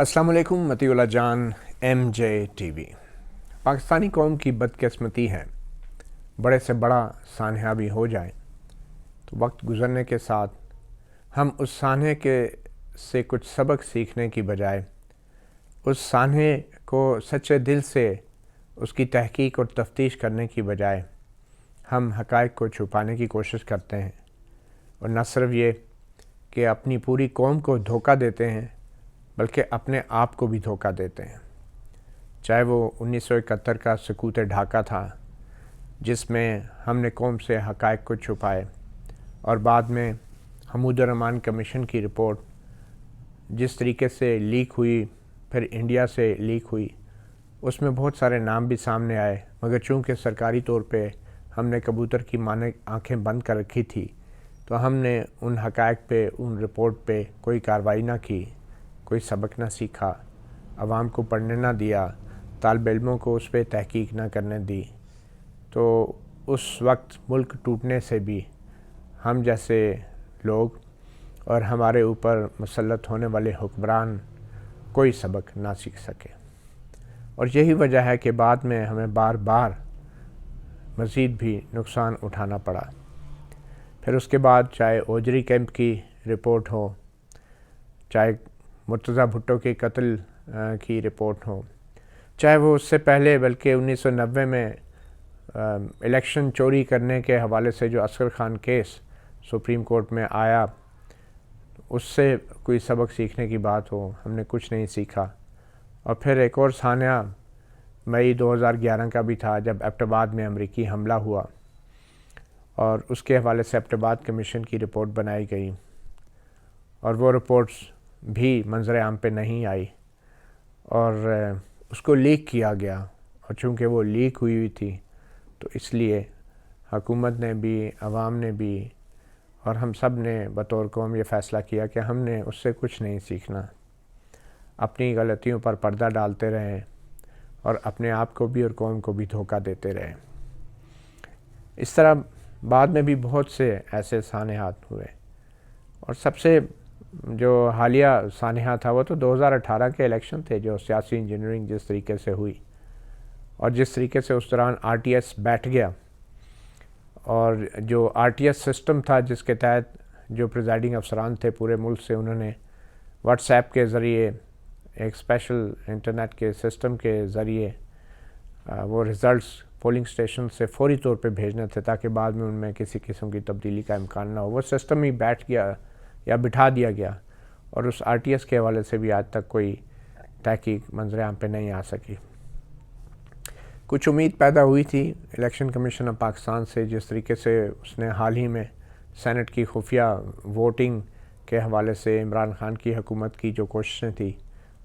السلام علیکم Matiullah Jan M J T V. پاکستانی قوم کی بدقسمتی ہے، بڑے سے بڑا سانحہ بھی ہو جائے تو وقت گزرنے کے ساتھ ہم اس سانحے سے کچھ سبق سیکھنے کی بجائے اس سانحے کو سچے دل سے اس کی تحقیق اور تفتیش کرنے کی بجائے ہم حقائق کو چھپانے کی کوشش کرتے ہیں، اور نہ صرف یہ کہ اپنی پوری قوم کو دھوکہ دیتے ہیں بلکہ اپنے آپ کو بھی دھوکہ دیتے ہیں۔ چاہے وہ 1971 کا سکوت ڈھاکہ تھا جس میں ہم نے قوم سے حقائق کو چھپائے، اور بعد میں حمود الرحمن کمیشن کی رپورٹ جس طریقے سے لیک ہوئی، پھر انڈیا سے لیک ہوئی، اس میں بہت سارے نام بھی سامنے آئے، مگر چونکہ سرکاری طور پہ ہم نے کبوتر کی مانے آنکھیں بند کر رکھی تھی تو ہم نے ان حقائق پہ، ان رپورٹ پہ کوئی کارروائی نہ کی، کوئی سبق نہ سیکھا، عوام کو پڑھنے نہ دیا، طالب علموں کو اس پہ تحقیق نہ کرنے دی، تو اس وقت ملک ٹوٹنے سے بھی ہم جیسے لوگ اور ہمارے اوپر مسلط ہونے والے حکمران کوئی سبق نہ سیکھ سکے۔ اور یہی وجہ ہے کہ بعد میں ہمیں بار بار مزید بھی نقصان اٹھانا پڑا۔ پھر اس کے بعد چاہے اوجری کیمپ کی رپورٹ ہو، چاہے مرتضیٰ بھٹو کے قتل کی رپورٹ ہو، چاہے وہ اس سے پہلے بلکہ 1990 میں الیکشن چوری کرنے کے حوالے سے جو Asghar Khan case supreme court میں آیا، اس سے کوئی سبق سیکھنے کی بات ہو، ہم نے کچھ نہیں سیکھا۔ اور پھر ایک اور سانحہ مئی 2011 کا بھی تھا جب ایبٹ آباد میں امریکی حملہ ہوا، اور اس کے حوالے سے ایبٹ آباد کمیشن کی رپورٹ بنائی گئی، اور وہ رپورٹس بھی منظر عام پہ نہیں آئی، اور اس کو لیک کیا گیا، اور چونکہ وہ لیک ہوئی تھی تو اس لیے حکومت نے بھی، عوام نے بھی، اور ہم سب نے بطور قوم یہ فیصلہ کیا کہ ہم نے اس سے کچھ نہیں سیکھنا، اپنی غلطیوں پر پردہ ڈالتے رہیں اور اپنے آپ کو بھی اور قوم کو بھی دھوکہ دیتے رہیں۔ اس طرح بعد میں بھی بہت سے ایسے سانحات ہوئے، اور سب سے جو حالیہ سانحہ تھا وہ تو 2018 کے الیکشن تھے، جو سیاسی انجینئرنگ جس طریقے سے ہوئی، اور جس طریقے سے اس دوران آر ٹی ایس بیٹھ گیا، اور جو آر ٹی ایس سسٹم تھا جس کے تحت جو پریزائڈنگ افسران تھے پورے ملک سے، انہوں نے واٹس ایپ کے ذریعے ایک اسپیشل انٹرنیٹ کے سسٹم کے ذریعے وہ ریزلٹس پولنگ اسٹیشن سے فوری طور پہ بھیجنے تھے تاکہ بعد میں ان میں کسی قسم کی تبدیلی کا امکان نہ ہو۔ وہ سسٹم ہی بیٹھ گیا یا بٹھا دیا گیا، اور اس آر ٹی ایس کے حوالے سے بھی آج تک کوئی تحقیق منظر عام پہ نہیں آ سکی۔ کچھ امید پیدا ہوئی تھی الیکشن کمیشن آف پاکستان سے، جس طریقے سے اس نے حال ہی میں سینٹ کی خفیہ ووٹنگ کے حوالے سے عمران خان کی حکومت کی جو کوششیں تھیں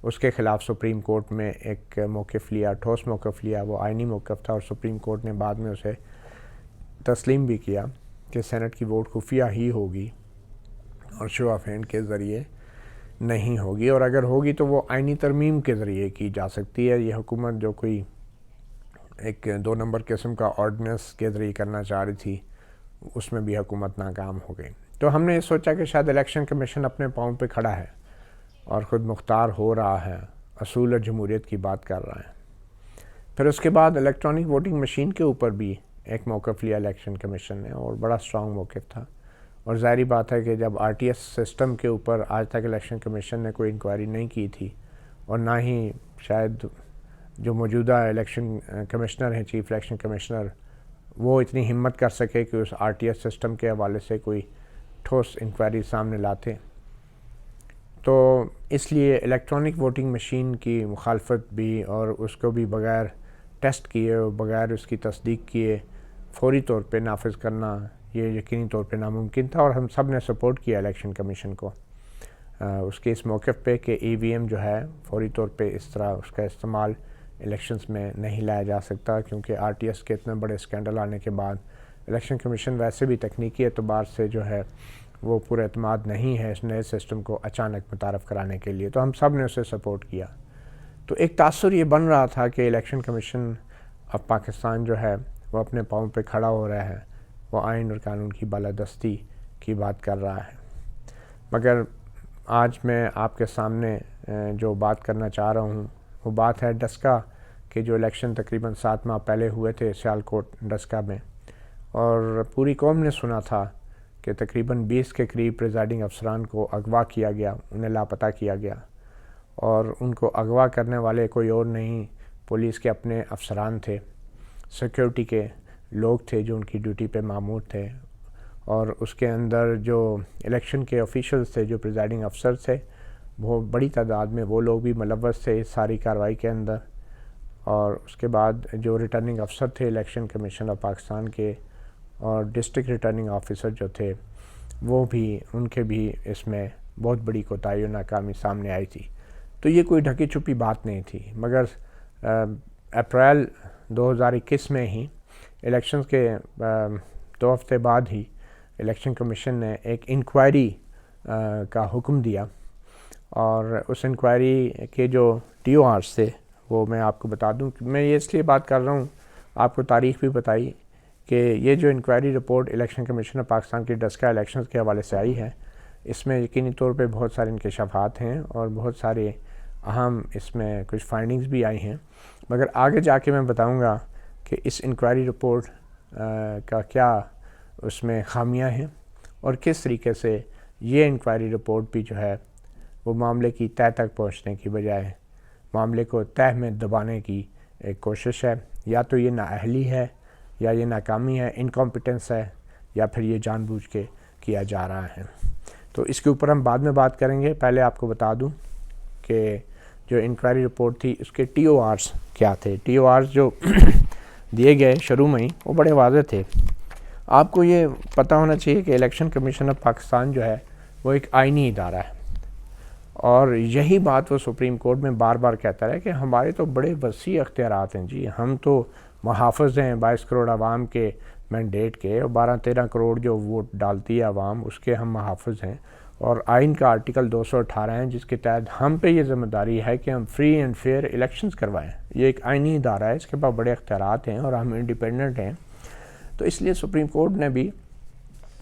اس کے خلاف سپریم کورٹ میں ایک موقف لیا، ٹھوس موقف لیا، وہ آئینی موقف تھا، اور سپریم کورٹ نے بعد میں اسے تسلیم بھی کیا کہ سینٹ کی ووٹ خفیہ ہی ہوگی اور شو آف ہینڈ کے ذریعے نہیں ہوگی، اور اگر ہوگی تو وہ آئینی ترمیم کے ذریعے کی جا سکتی ہے۔ یہ حکومت جو کوئی ایک 2 نمبر قسم کا آرڈیننس کے ذریعے کرنا چاہ رہی تھی، اس میں بھی حکومت ناکام ہو گئی۔ تو ہم نے یہ سوچا کہ شاید الیکشن کمیشن اپنے پاؤں پہ کھڑا ہے اور خود مختار ہو رہا ہے، اصول اور جمہوریت کی بات کر رہا ہے۔ پھر اس کے بعد الیکٹرانک ووٹنگ مشین کے اوپر بھی ایک موقف لیا الیکشن کمیشن نے، اور بڑا اسٹرانگ موقف تھا، اور ظاہری بات ہے کہ جب آر ٹی ایس سسٹم کے اوپر آج تک الیکشن کمیشن نے کوئی انکوائری نہیں کی تھی، اور نہ ہی شاید جو موجودہ الیکشن کمشنر ہیں، چیف الیکشن کمشنر، وہ اتنی ہمت کر سکے کہ اس آر ٹی ایس سسٹم کے حوالے سے کوئی ٹھوس انکوائری سامنے لاتے، تو اس لیے الیکٹرانک ووٹنگ مشین کی مخالفت بھی اور اس کو بھی بغیر ٹیسٹ کیے اور بغیر اس کی تصدیق کیے فوری طور پہ نافذ کرنا یہ یقینی طور پہ ناممکن تھا، اور ہم سب نے سپورٹ کیا الیکشن کمیشن کو اس کے اس موقف پہ کہ ای وی ایم جو ہے فوری طور پہ اس طرح اس کا استعمال الیکشنز میں نہیں لایا جا سکتا، کیونکہ آر ٹی ایس کے اتنے بڑے اسکینڈل آنے کے بعد الیکشن کمیشن ویسے بھی تکنیکی اعتبار سے جو ہے وہ پورا اعتماد نہیں ہے اس نئے سسٹم کو اچانک متعارف کرانے کے لیے، تو ہم سب نے اسے سپورٹ کیا۔ تو ایک تاثر یہ بن رہا تھا کہ الیکشن کمیشن اب پاکستان جو ہے وہ اپنے پاؤں پہ کھڑا ہو رہا ہے، وہ آئین اور قانون کی بالادستی کی بات کر رہا ہے۔ مگر آج میں آپ کے سامنے جو بات کرنا چاہ رہا ہوں وہ بات ہے ڈسکا کے جو الیکشن تقریباً 7 ماہ پہلے ہوئے تھے سیالکوٹ ڈسکا میں، اور پوری قوم نے سنا تھا کہ تقریباً 20 کے قریب پریزائڈنگ افسران کو اغوا کیا گیا، انہیں لاپتہ کیا گیا، اور ان کو اغوا کرنے والے کوئی اور نہیں، پولیس کے اپنے افسران تھے، سیکیورٹی کے لوگ تھے جو ان کی ڈیوٹی پہ مامور تھے، اور اس کے اندر جو الیکشن کے آفیشلز تھے، جو پریزائڈنگ افسر تھے، وہ بڑی تعداد میں وہ لوگ بھی ملوث تھے اس ساری کارروائی کے اندر، اور اس کے بعد جو ریٹرننگ افسر تھے الیکشن کمیشن آف پاکستان کے، اور ڈسٹرکٹ ریٹرننگ آفیسر جو تھے وہ بھی، ان کے بھی اس میں بہت بڑی کوتاہی و ناکامی سامنے آئی تھی۔ تو یہ کوئی ڈھکی چھپی بات نہیں تھی، مگر اپریل 2021 میں ہی الیکشنز کے 2 ہفتے بعد ہی الیکشن کمیشن نے ایک انکوائری کا حکم دیا، اور اس انکوائری کے جو TORs تھے وہ میں آپ کو بتا دوں، میں یہ اس لیے بات کر رہا ہوں، آپ کو تاریخ بھی بتائی کہ یہ جو inquiry report election commission of Pakistan کی ڈسکا الیکشنز کے حوالے سے آئی ہے، اس میں یقینی طور پہ بہت سارے انکشافات ہیں اور بہت سارے اہم اس میں کچھ فائنڈنگز بھی آئی ہیں، مگر آگے جا کے میں بتاؤں گا کہ اس انکوائری رپورٹ کا کیا اس میں خامیاں ہیں، اور کس طریقے سے یہ انکوائری رپورٹ بھی جو ہے وہ معاملے کی تہہ تک پہنچنے کی بجائے معاملے کو تہہ میں دبانے کی ایک کوشش ہے، یا تو یہ نااہلی ہے، یا یہ ناکامی ہے، انکمپیٹنس ہے، یا پھر یہ جان بوجھ کے کیا جا رہا ہے۔ تو اس کے اوپر ہم بعد میں بات کریں گے، پہلے آپ کو بتا دوں کہ جو انکوائری رپورٹ تھی اس کے TORs کیا تھے۔ TORs جو دیے گئے شروع میں ہی وہ بڑے واضح تھے۔ آپ کو یہ پتہ ہونا چاہیے کہ الیکشن کمیشن آف پاکستان جو ہے وہ ایک آئینی ادارہ ہے، اور یہی بات وہ سپریم کورٹ میں بار بار کہتا ہے کہ ہمارے تو بڑے وسیع اختیارات ہیں جی، ہم تو محافظ ہیں 22 کروڑ عوام کے مینڈیٹ کے، اور 12-13 کروڑ جو ووٹ ڈالتی ہے عوام اس کے ہم محافظ ہیں، اور آئین کا آرٹیکل 218 ہے جس کے تحت ہم پہ یہ ذمہ داری ہے کہ ہم فری اینڈ فیئر الیکشنز کروائیں۔ یہ ایک آئینی ادارہ ہے، اس کے پاس بڑے اختیارات ہیں اور ہم انڈیپینڈنٹ ہیں، تو اس لیے سپریم کورٹ نے بھی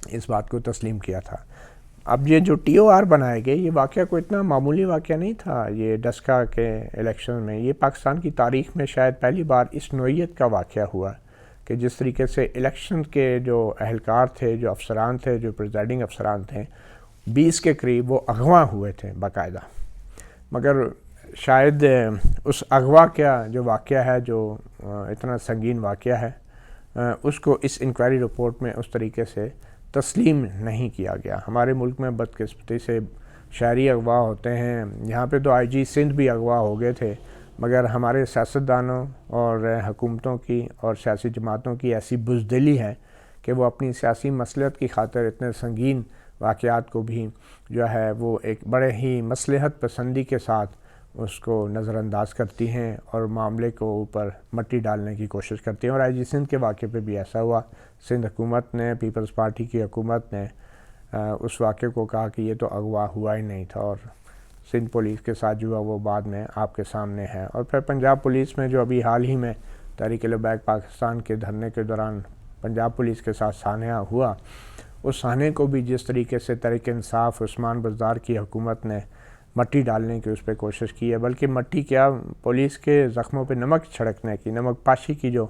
اس بات کو تسلیم کیا تھا۔ اب یہ جو TOR بنائے گئے، یہ واقعہ کوئی اتنا معمولی واقعہ نہیں تھا، یہ ڈسکا کے الیکشن میں یہ پاکستان کی تاریخ میں شاید پہلی بار اس نوعیت کا واقعہ ہوا کہ جس طریقے سے الیکشن کے جو اہلکار تھے، جو افسران تھے، جو پریزائڈنگ افسران تھے، 20 کے قریب وہ اغوا ہوئے تھے باقاعدہ، مگر شاید اس اغوا کا جو واقعہ ہے، جو اتنا سنگین واقعہ ہے، اس کو اس انکوائری رپورٹ میں اس طریقے سے تسلیم نہیں کیا گیا۔ ہمارے ملک میں بدقسمتی سے شہری اغوا ہوتے ہیں، یہاں پہ تو IG سندھ بھی اغوا ہو گئے تھے، مگر ہمارے سیاستدانوں اور حکومتوں کی اور سیاسی جماعتوں کی ایسی بزدلی ہے کہ وہ اپنی سیاسی مصلحت کی خاطر اتنے سنگین واقعات کو بھی جو ہے وہ ایک بڑے ہی مصلحت پسندی کے ساتھ اس کو نظر انداز کرتی ہیں اور معاملے کو اوپر مٹی ڈالنے کی کوشش کرتی ہیں، اور IG سندھ کے واقعے پہ بھی ایسا ہوا۔ سندھ حکومت نے، پیپلز پارٹی کی حکومت نے اس واقعے کو کہا کہ یہ تو اغوا ہوا ہی نہیں تھا، اور سندھ پولیس کے ساتھ جو ہوا وہ بعد میں آپ کے سامنے ہے۔ اور پھر پنجاب پولیس میں جو ابھی حال ہی میں تحریک لبیک پاکستان کے دھرنے کے دوران پنجاب پولیس کے ساتھ سانحہ ہوا، اس سانحے کو بھی جس طریقے سے تحریک انصاف عثمان بزدار کی حکومت نے مٹی ڈالنے کی اس پہ کوشش کی ہے، بلکہ مٹی کیا، پولیس کے زخموں پہ نمک چھڑکنے کی، نمک پاشی کی جو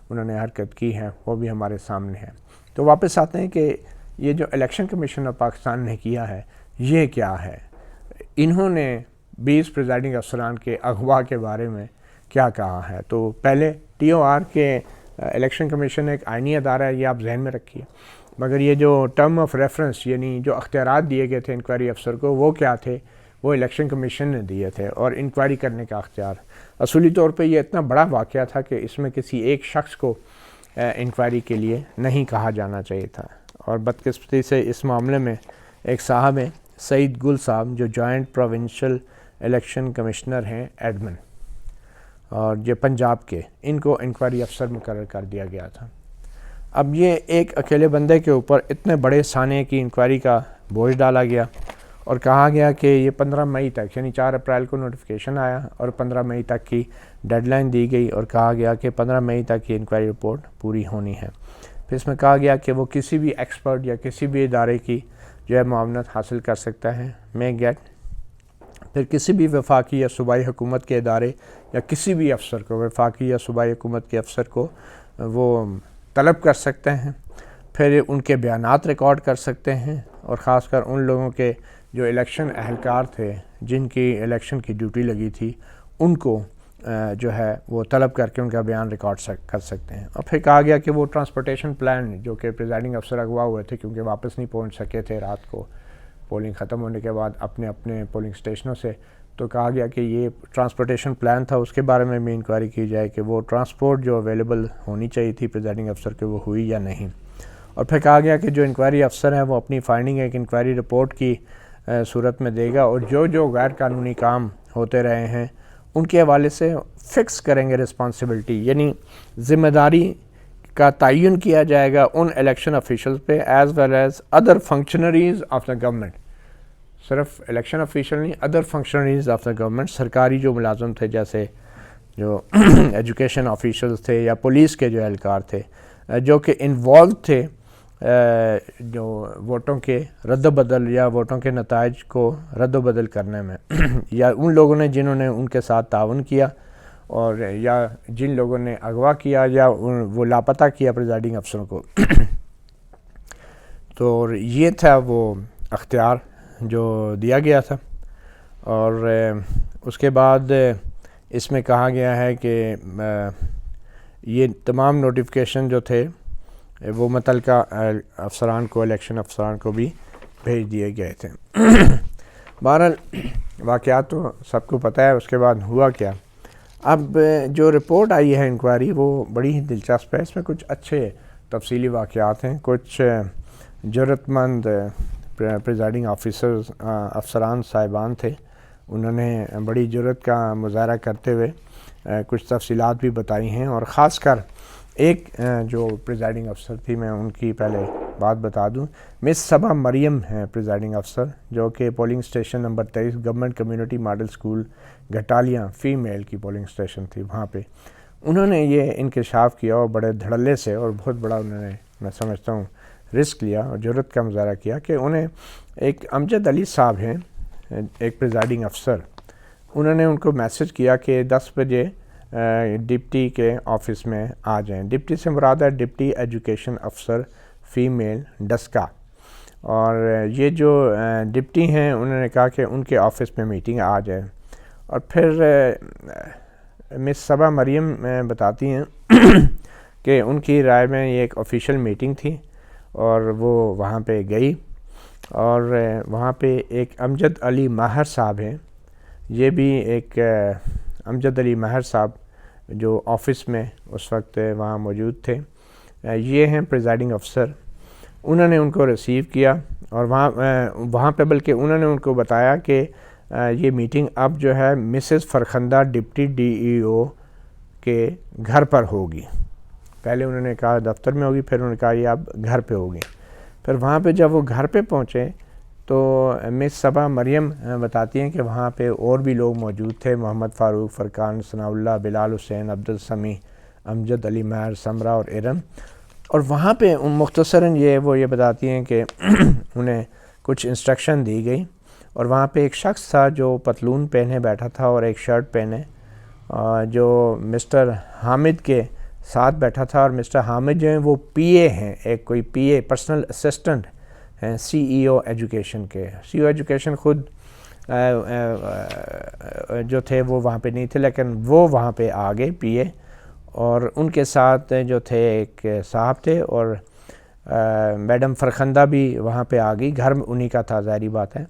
انہوں نے حرکت کی ہے وہ بھی ہمارے سامنے ہے۔ تو واپس آتے ہیں کہ یہ جو الیکشن کمیشن آف پاکستان نے کیا ہے یہ کیا ہے، انہوں نے 20 پریزائڈنگ افسران کے اغوا کے بارے میں کیا کہا ہے۔ تو پہلے TOR کے الیکشن کمیشن ایک آئینی ادارہ ہے، یہ آپ ذہن میں رکھیے، مگر یہ جو ٹرم آف ریفرنس یعنی جو اختیارات دیے گئے تھے انکوائری افسر کو وہ کیا تھے، وہ الیکشن کمیشن نے دیے تھے، اور انکوائری کرنے کا اختیار اصولی طور پہ یہ اتنا بڑا واقعہ تھا کہ اس میں کسی ایک شخص کو انکوائری کے لیے نہیں کہا جانا چاہیے تھا، اور بدقسمتی سے اس معاملے میں ایک صاحب ہیں سعید گل صاحب جو جوائنٹ پروونشل الیکشن کمشنر ہیں ایڈمن، اور یہ پنجاب کے، ان کو انکوائری افسر مقرر کر دیا گیا تھا۔ اب یہ ایک اکیلے بندے کے اوپر اتنے بڑے سانحے کی انکوائری کا بوجھ ڈالا گیا، اور کہا گیا کہ یہ 15 مئی تک، یعنی 4 اپریل کو نوٹیفیکیشن آیا اور 15 مئی تک کی ڈیڈ لائن دی گئی، اور کہا گیا کہ 15 مئی تک یہ انکوائری رپورٹ پوری ہونی ہے۔ پھر اس میں کہا گیا کہ وہ کسی بھی ایکسپرٹ یا کسی بھی ادارے کی جو ہے معاونت حاصل کر سکتا ہے، میں گیٹ پھر کسی بھی وفاقی یا صوبائی حکومت کے ادارے یا کسی بھی افسر کو، وفاقی یا صوبائی حکومت کے افسر کو وہ طلب کر سکتے ہیں، پھر ان کے بیانات ریکارڈ کر سکتے ہیں، اور خاص کر ان لوگوں کے جو الیکشن اہلکار تھے جن کی الیکشن کی ڈیوٹی لگی تھی ان کو جو ہے وہ طلب کر کے ان کا بیان ریکارڈ کر سکتے ہیں۔ اور پھر کہا گیا کہ وہ ٹرانسپورٹیشن پلان جو کہ پریزائڈنگ افسر اغوا ہوئے تھے کیونکہ واپس نہیں پہنچ سکے تھے رات کو پولنگ ختم ہونے کے بعد اپنے اپنے پولنگ اسٹیشنوں سے، تو کہا گیا کہ یہ ٹرانسپورٹیشن پلان تھا اس کے بارے میں بھی انکوائری کی جائے کہ وہ ٹرانسپورٹ جو اویلیبل ہونی چاہیے تھی پریزائڈنگ افسر کے وہ ہوئی یا نہیں۔ اور پھر کہا گیا کہ جو انکوائری افسر ہیں وہ اپنی فائنڈنگ ایک انکوائری رپورٹ کی صورت میں دے گا، اور جو غیر قانونی کام ہوتے رہے ہیں ان کے حوالے سے فکس کریں گے رسپانسبلٹی، یعنی ذمہ داری کا تعین کیا جائے گا ان الیکشن آفیشلز پہ as well as other functionaries of the government, صرف الیکشن آفیشل نہیں، other functionaries of the government, سرکاری جو ملازم تھے جیسے جو ایجوکیشن آفیشلز تھے یا پولیس کے جو اہلکار تھے جو کہ انوالو تھے جو ووٹوں کے رد و بدل یا ووٹوں کے نتائج کو رد و بدل کرنے میں یا ان لوگوں نے جنہوں نے ان کے ساتھ تعاون کیا اور یا جن لوگوں نے اغوا کیا یا وہ لاپتہ کیا پریزائڈنگ افسروں کو تو یہ تھا وہ اختیار جو دیا گیا تھا۔ اور اس کے بعد اس میں کہا گیا ہے کہ یہ تمام نوٹیفیکیشن جو تھے وہ متعلقہ افسران کو، الیکشن افسران کو بھی بھیج دیے گئے تھے۔ بہرحال واقعات تو سب کو پتہ ہے اس کے بعد ہوا کیا۔ اب جو رپورٹ آئی ہے انکوائری وہ بڑی ہی دلچسپ ہے، اس میں کچھ اچھے تفصیلی واقعات ہیں، کچھ جرأت مند پریزائڈنگ افسران صاحبان تھے، انہوں نے بڑی جرأت کا مظاہرہ کرتے ہوئے کچھ تفصیلات بھی بتائی ہیں، اور خاص کر ایک جو پریزائڈنگ افسر تھی میں ان کی پہلے بات بتا دوں، مس صبا مریم ہیں پریزائڈنگ افسر جو کہ polling station number 23 government community model school Ghatalian female کی پولنگ اسٹیشن تھی، وہاں پہ انہوں نے یہ انکشاف کیا اور بڑے دھڑلے سے اور بہت بڑا انہوں نے میں سمجھتا ہوں رسک لیا اور جرأت کا مظاہرہ کیا کہ انہیں ایک امجد علی صاحب ہیں ایک پریزائڈنگ افسر، انہوں نے ان کو میسج کیا کہ 10 بجے ڈپٹی کے آفس میں آ جائیں۔ ڈپٹی سے مراد ہے ڈپٹی ایجوکیشن افسر فیمیل ڈسکا، اور یہ جو ڈپٹی ہیں انہوں نے کہا کہ ان کے آفس میں میٹنگ آ جائے۔ اور پھر مس صبا مریم بتاتی ہیں کہ ان کی رائے میں یہ ایک آفیشیل میٹنگ تھی اور وہ وہاں پہ گئی، اور وہاں پہ ایک امجد علی ماہر صاحب ہیں، یہ بھی ایک امجد علی ماہر صاحب جو آفس میں اس وقت وہاں موجود تھے، یہ ہیں پریزائڈنگ افسر، انہوں نے ان کو ریسیو کیا اور وہاں پہ بلکہ انہوں نے ان کو بتایا کہ یہ میٹنگ اب جو ہے Mrs Farkhanda deputy D E O کے گھر پر ہوگی، پہلے انہوں نے کہا دفتر میں ہوگی، پھر انہوں نے کہا یہ اب گھر پہ ہوگی۔ پھر وہاں پہ جب وہ گھر پہ پہنچے تو مس صبا مریم بتاتی ہیں کہ وہاں پہ اور بھی لوگ موجود تھے، محمد فاروق، فرقان، ثناء اللہ، بلال حسین، عبدالسمیع، امجد علی ماہر، سمرہ اور ارم، اور وہاں پہ مختصراً وہ یہ بتاتی ہیں کہ انہیں کچھ انسٹرکشن دی گئی، اور وہاں پہ ایک شخص تھا جو پتلون پہنے بیٹھا تھا اور ایک شرٹ پہنے، جو مسٹر حامد کے ساتھ بیٹھا تھا، اور مسٹر حامد جو ہیں وہ پی اے ہیں، ایک کوئی پی اے پرسنل اسسٹنٹ ہیں سی ای او ایجوکیشن کے، سی ای او ایجوکیشن خود جو تھے وہ وہاں پہ نہیں تھے لیکن وہ وہاں پہ آ گئے پی اے، اور ان کے ساتھ جو تھے ایک صاحب تھے، اور میڈم فرخندہ بھی وہاں پہ آ گئی، گھر انہی کا تھا ظاہری بات ہے۔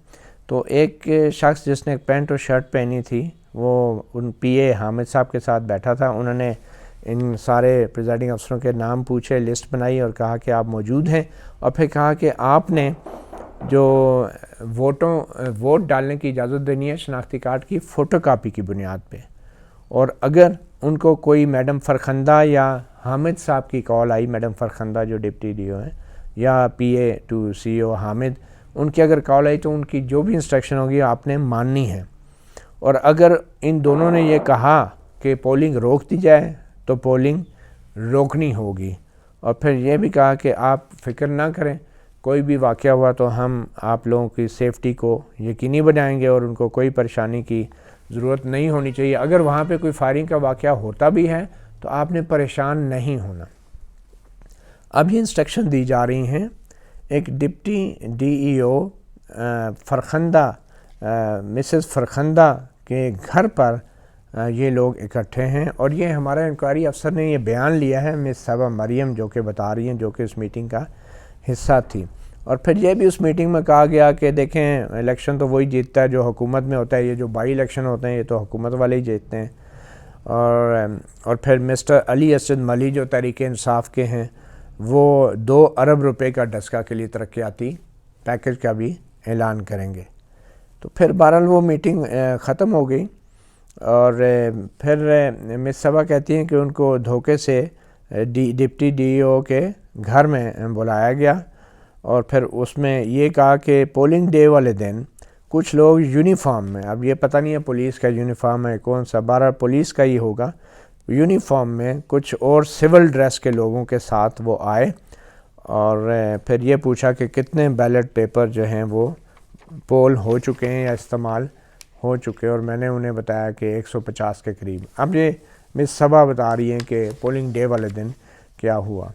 تو ایک شخص جس نے پینٹ اور شرٹ پہنی تھی وہ ان پی اے حامد صاحب کے ساتھ بیٹھا تھا، انہوں نے ان سارے پریزائڈنگ افسروں کے نام پوچھے، لسٹ بنائی اور کہا کہ آپ موجود ہیں، اور پھر کہا کہ آپ نے جو ووٹ ڈالنے کی اجازت دینی ہے شناختی کارڈ کی فوٹو کاپی کی بنیاد پہ، اور اگر ان کو کوئی میڈم فرخندہ یا حامد صاحب کی کال آئی، میڈم فرخندہ جو ڈپٹی ڈی او ہیں یا پی اے ٹو سی او حامد، ان کی اگر کال آئی تو ان کی جو بھی انسٹرکشن ہوگی آپ نے ماننی ہے، اور اگر ان دونوں نے یہ کہا کہ پولنگ روک دی جائے تو پولنگ روکنی ہوگی، اور پھر یہ بھی کہا کہ آپ فکر نہ کریں، کوئی بھی واقعہ ہوا تو ہم آپ لوگوں کی سیفٹی کو یقینی بنائیں گے اور ان کو کوئی پریشانی کی ضرورت نہیں ہونی چاہیے. اگر وہاں پہ کوئی فائرنگ کا واقعہ ہوتا بھی ہے تو آپ نے پریشان نہیں ہونا. اب یہ انسٹرکشن دی جا رہی ہیں. ایک ڈپٹی ڈی ای او فرخندہ مسز فرخندہ کے گھر پر یہ لوگ اکٹھے ہیں اور یہ ہمارا انکوائری افسر نے یہ بیان لیا ہے مس صبا مریم جو کہ بتا رہی ہیں جو کہ اس میٹنگ کا حصہ تھی. اور پھر یہ بھی اس میٹنگ میں کہا گیا کہ دیکھیں الیکشن تو وہی جیتتا ہے جو حکومت میں ہوتا ہے, یہ جو بائی الیکشن ہوتے ہیں یہ تو حکومت والے ہی جیتتے ہیں. اور پھر مسٹر علی اسد ملی جو تحریک انصاف کے ہیں وہ 2 ارب روپے کا ڈسکا کے لیے ترقیاتی پیکج کا بھی اعلان کریں گے. تو پھر بہرحال وہ میٹنگ ختم ہو گئی اور پھر مس صبا کہتی ہیں کہ ان کو دھوکے سے ڈپٹی ڈی ای او کے گھر میں بلایا گیا اور پھر اس میں یہ کہا کہ پولنگ ڈے والے دن کچھ لوگ یونیفارم میں, اب یہ پتہ نہیں ہے پولیس کا یونیفارم ہے کون سا, 12 پولیس کا ہی ہوگا, یونیفارم میں کچھ اور سول ڈریس کے لوگوں کے ساتھ وہ آئے اور پھر یہ پوچھا کہ کتنے بیلٹ پیپر جو ہیں وہ پول ہو چکے ہیں یا استعمال ہو چکے, اور میں نے انہیں بتایا کہ 150 کے قریب. اب یہ مس صبا بتا رہی ہیں کہ پولنگ ڈے والے دن کیا ہوا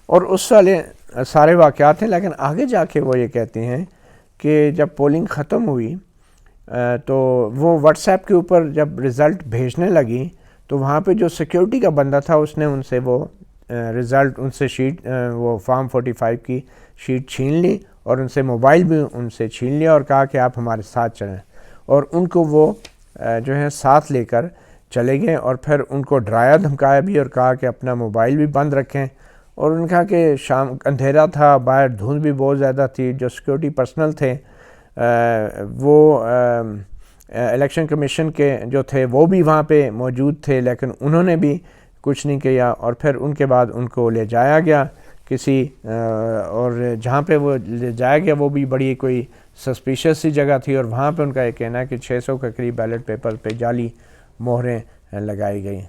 اور اس والے سارے واقعات ہیں. لیکن آگے جا کے وہ یہ کہتے ہیں کہ جب پولنگ ختم ہوئی تو وہ واٹس ایپ کے اوپر جب رزلٹ بھیجنے لگی تو وہاں پہ جو سیکیورٹی کا بندہ تھا اس نے ان سے وہ رزلٹ ان سے شیٹ وہ فارم 45 کی شیٹ چھین لی اور ان سے موبائل بھی ان سے چھین لیا اور کہا کہ آپ ہمارے ساتھ چلیں, اور ان کو وہ جو ہے ساتھ لے کر چلے گئے اور پھر ان کو ڈرایا دھمکایا بھی اور کہا کہ اپنا موبائل بھی بند رکھیں. اور ان کہا کہ شام اندھیرا تھا, باہر دھند بھی بہت زیادہ تھی, جو سیکورٹی پرسنل تھے وہ الیکشن کمیشن کے جو تھے وہ بھی وہاں پہ موجود تھے لیکن انہوں نے بھی کچھ نہیں کیا. اور پھر ان کے بعد ان کو لے جایا گیا کسی اور جہاں پہ وہ لے جایا گیا وہ بھی بڑی کوئی سسپیشس سی جگہ تھی اور وہاں پہ ان کا یہ کہنا ہے کہ 600 کے قریب بیلٹ پیپر پہ جعلی مہریں لگائی گئی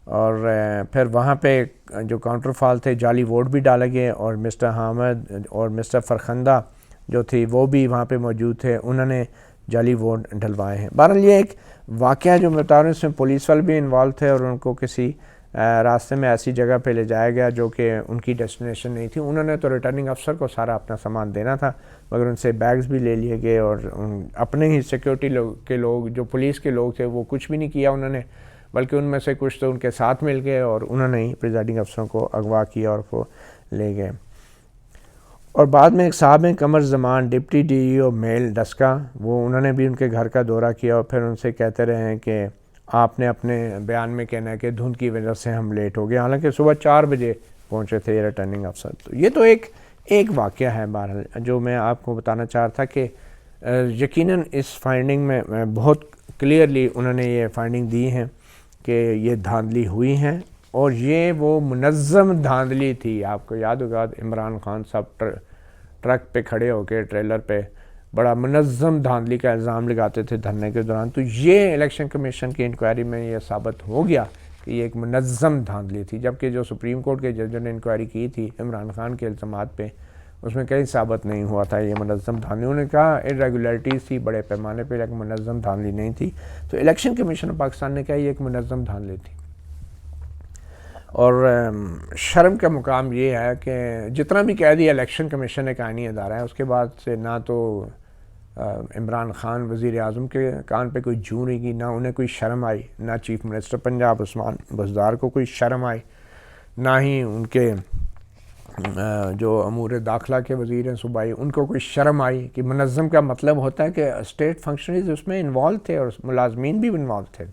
اور پھر وہاں پہ جو کاؤنٹر فال تھے جعلی ووٹ بھی ڈالے گئے اور مسٹر حامد اور مسٹر فرخندہ جو تھی وہ بھی وہاں پہ موجود تھے, انہوں نے جعلی ووٹ ڈلوائے ہیں. بہرحال یہ ایک واقعہ جو میں بتا رہا ہوں اس میں پولیس والے بھی انوالو تھے اور ان کو کسی راستے میں ایسی جگہ پہ لے جایا گیا جو کہ ان کی ڈیسٹینیشن نہیں تھی. انہوں نے تو ریٹرننگ افسر کو سارا اپنا سامان دینا تھا مگر ان سے بیگز بھی لے لیے گئے اور اپنے ہی سیکیورٹی کے لوگ جو پولیس کے لوگ تھے وہ کچھ بھی نہیں کیا انہوں نے, بلکہ ان میں سے کچھ تو ان کے ساتھ مل گئے اور انہوں نے ہی پریزائڈنگ افسروں کو اغوا کیا اور وہ لے گئے. اور بعد میں ایک صاحب ہیں Qamar Zaman deputy D E او میل ڈسکا, وہ انہوں نے بھی ان کے گھر کا دورہ کیا اور پھر ان سے کہتے رہے ہیں کہ آپ نے اپنے بیان میں کہنا ہے کہ دھند کی وجہ سے ہم لیٹ ہو گئے, حالانکہ صبح 4 بجے پہنچے تھے یہ ریٹرننگ افسر. تو یہ تو ایک واقعہ ہے بہرحال جو میں آپ کو بتانا چاہ رہا تھا کہ یقیناً اس فائنڈنگ میں بہت کلیئرلی انہوں نے یہ فائنڈنگ دی ہیں کہ یہ دھاندلی ہوئی ہیں اور یہ وہ منظم دھاندلی تھی. آپ کو یاد ہوگا عمران خان صاحب ٹرک پہ کھڑے ہو کے ٹریلر پہ بڑا منظم دھاندلی کا الزام لگاتے تھے دھرنے کے دوران, تو یہ الیکشن کمیشن کی انکوائری میں یہ ثابت ہو گیا کہ یہ ایک منظم دھاندلی تھی. جبکہ جو سپریم کورٹ کے ججوں نے انکوائری کی تھی عمران خان کے الزامات پہ اس میں کہیں ثابت نہیں ہوا تھا یہ منظم دھاندلی. انہوں نے کہا ارریگولیرٹیز تھی بڑے پیمانے پہ لیکن منظم دھاندلی نہیں تھی. تو الیکشن کمیشن پاکستان نے کہا یہ ایک منظم دھاندلی تھی. اور شرم کا مقام یہ ہے کہ جتنا بھی کہہ دیا الیکشن کمیشن ایک آئینی ادارہ ہے, اس کے بعد سے نہ تو عمران خان وزیر اعظم کے کان پہ کوئی جوں نہیں کی, نہ انہیں کوئی شرم آئی, نہ چیف منسٹر پنجاب عثمان بزدار کو کوئی شرم آئی, نہ ہی ان کے جو امور داخلہ کے وزیر ہیں صوبائی ان کو کوئی شرم آئی. کہ منظم کا مطلب ہوتا ہے کہ اسٹیٹ فنکشنریز اس میں انوالو تھے اور ملازمین بھی انوالو تھے.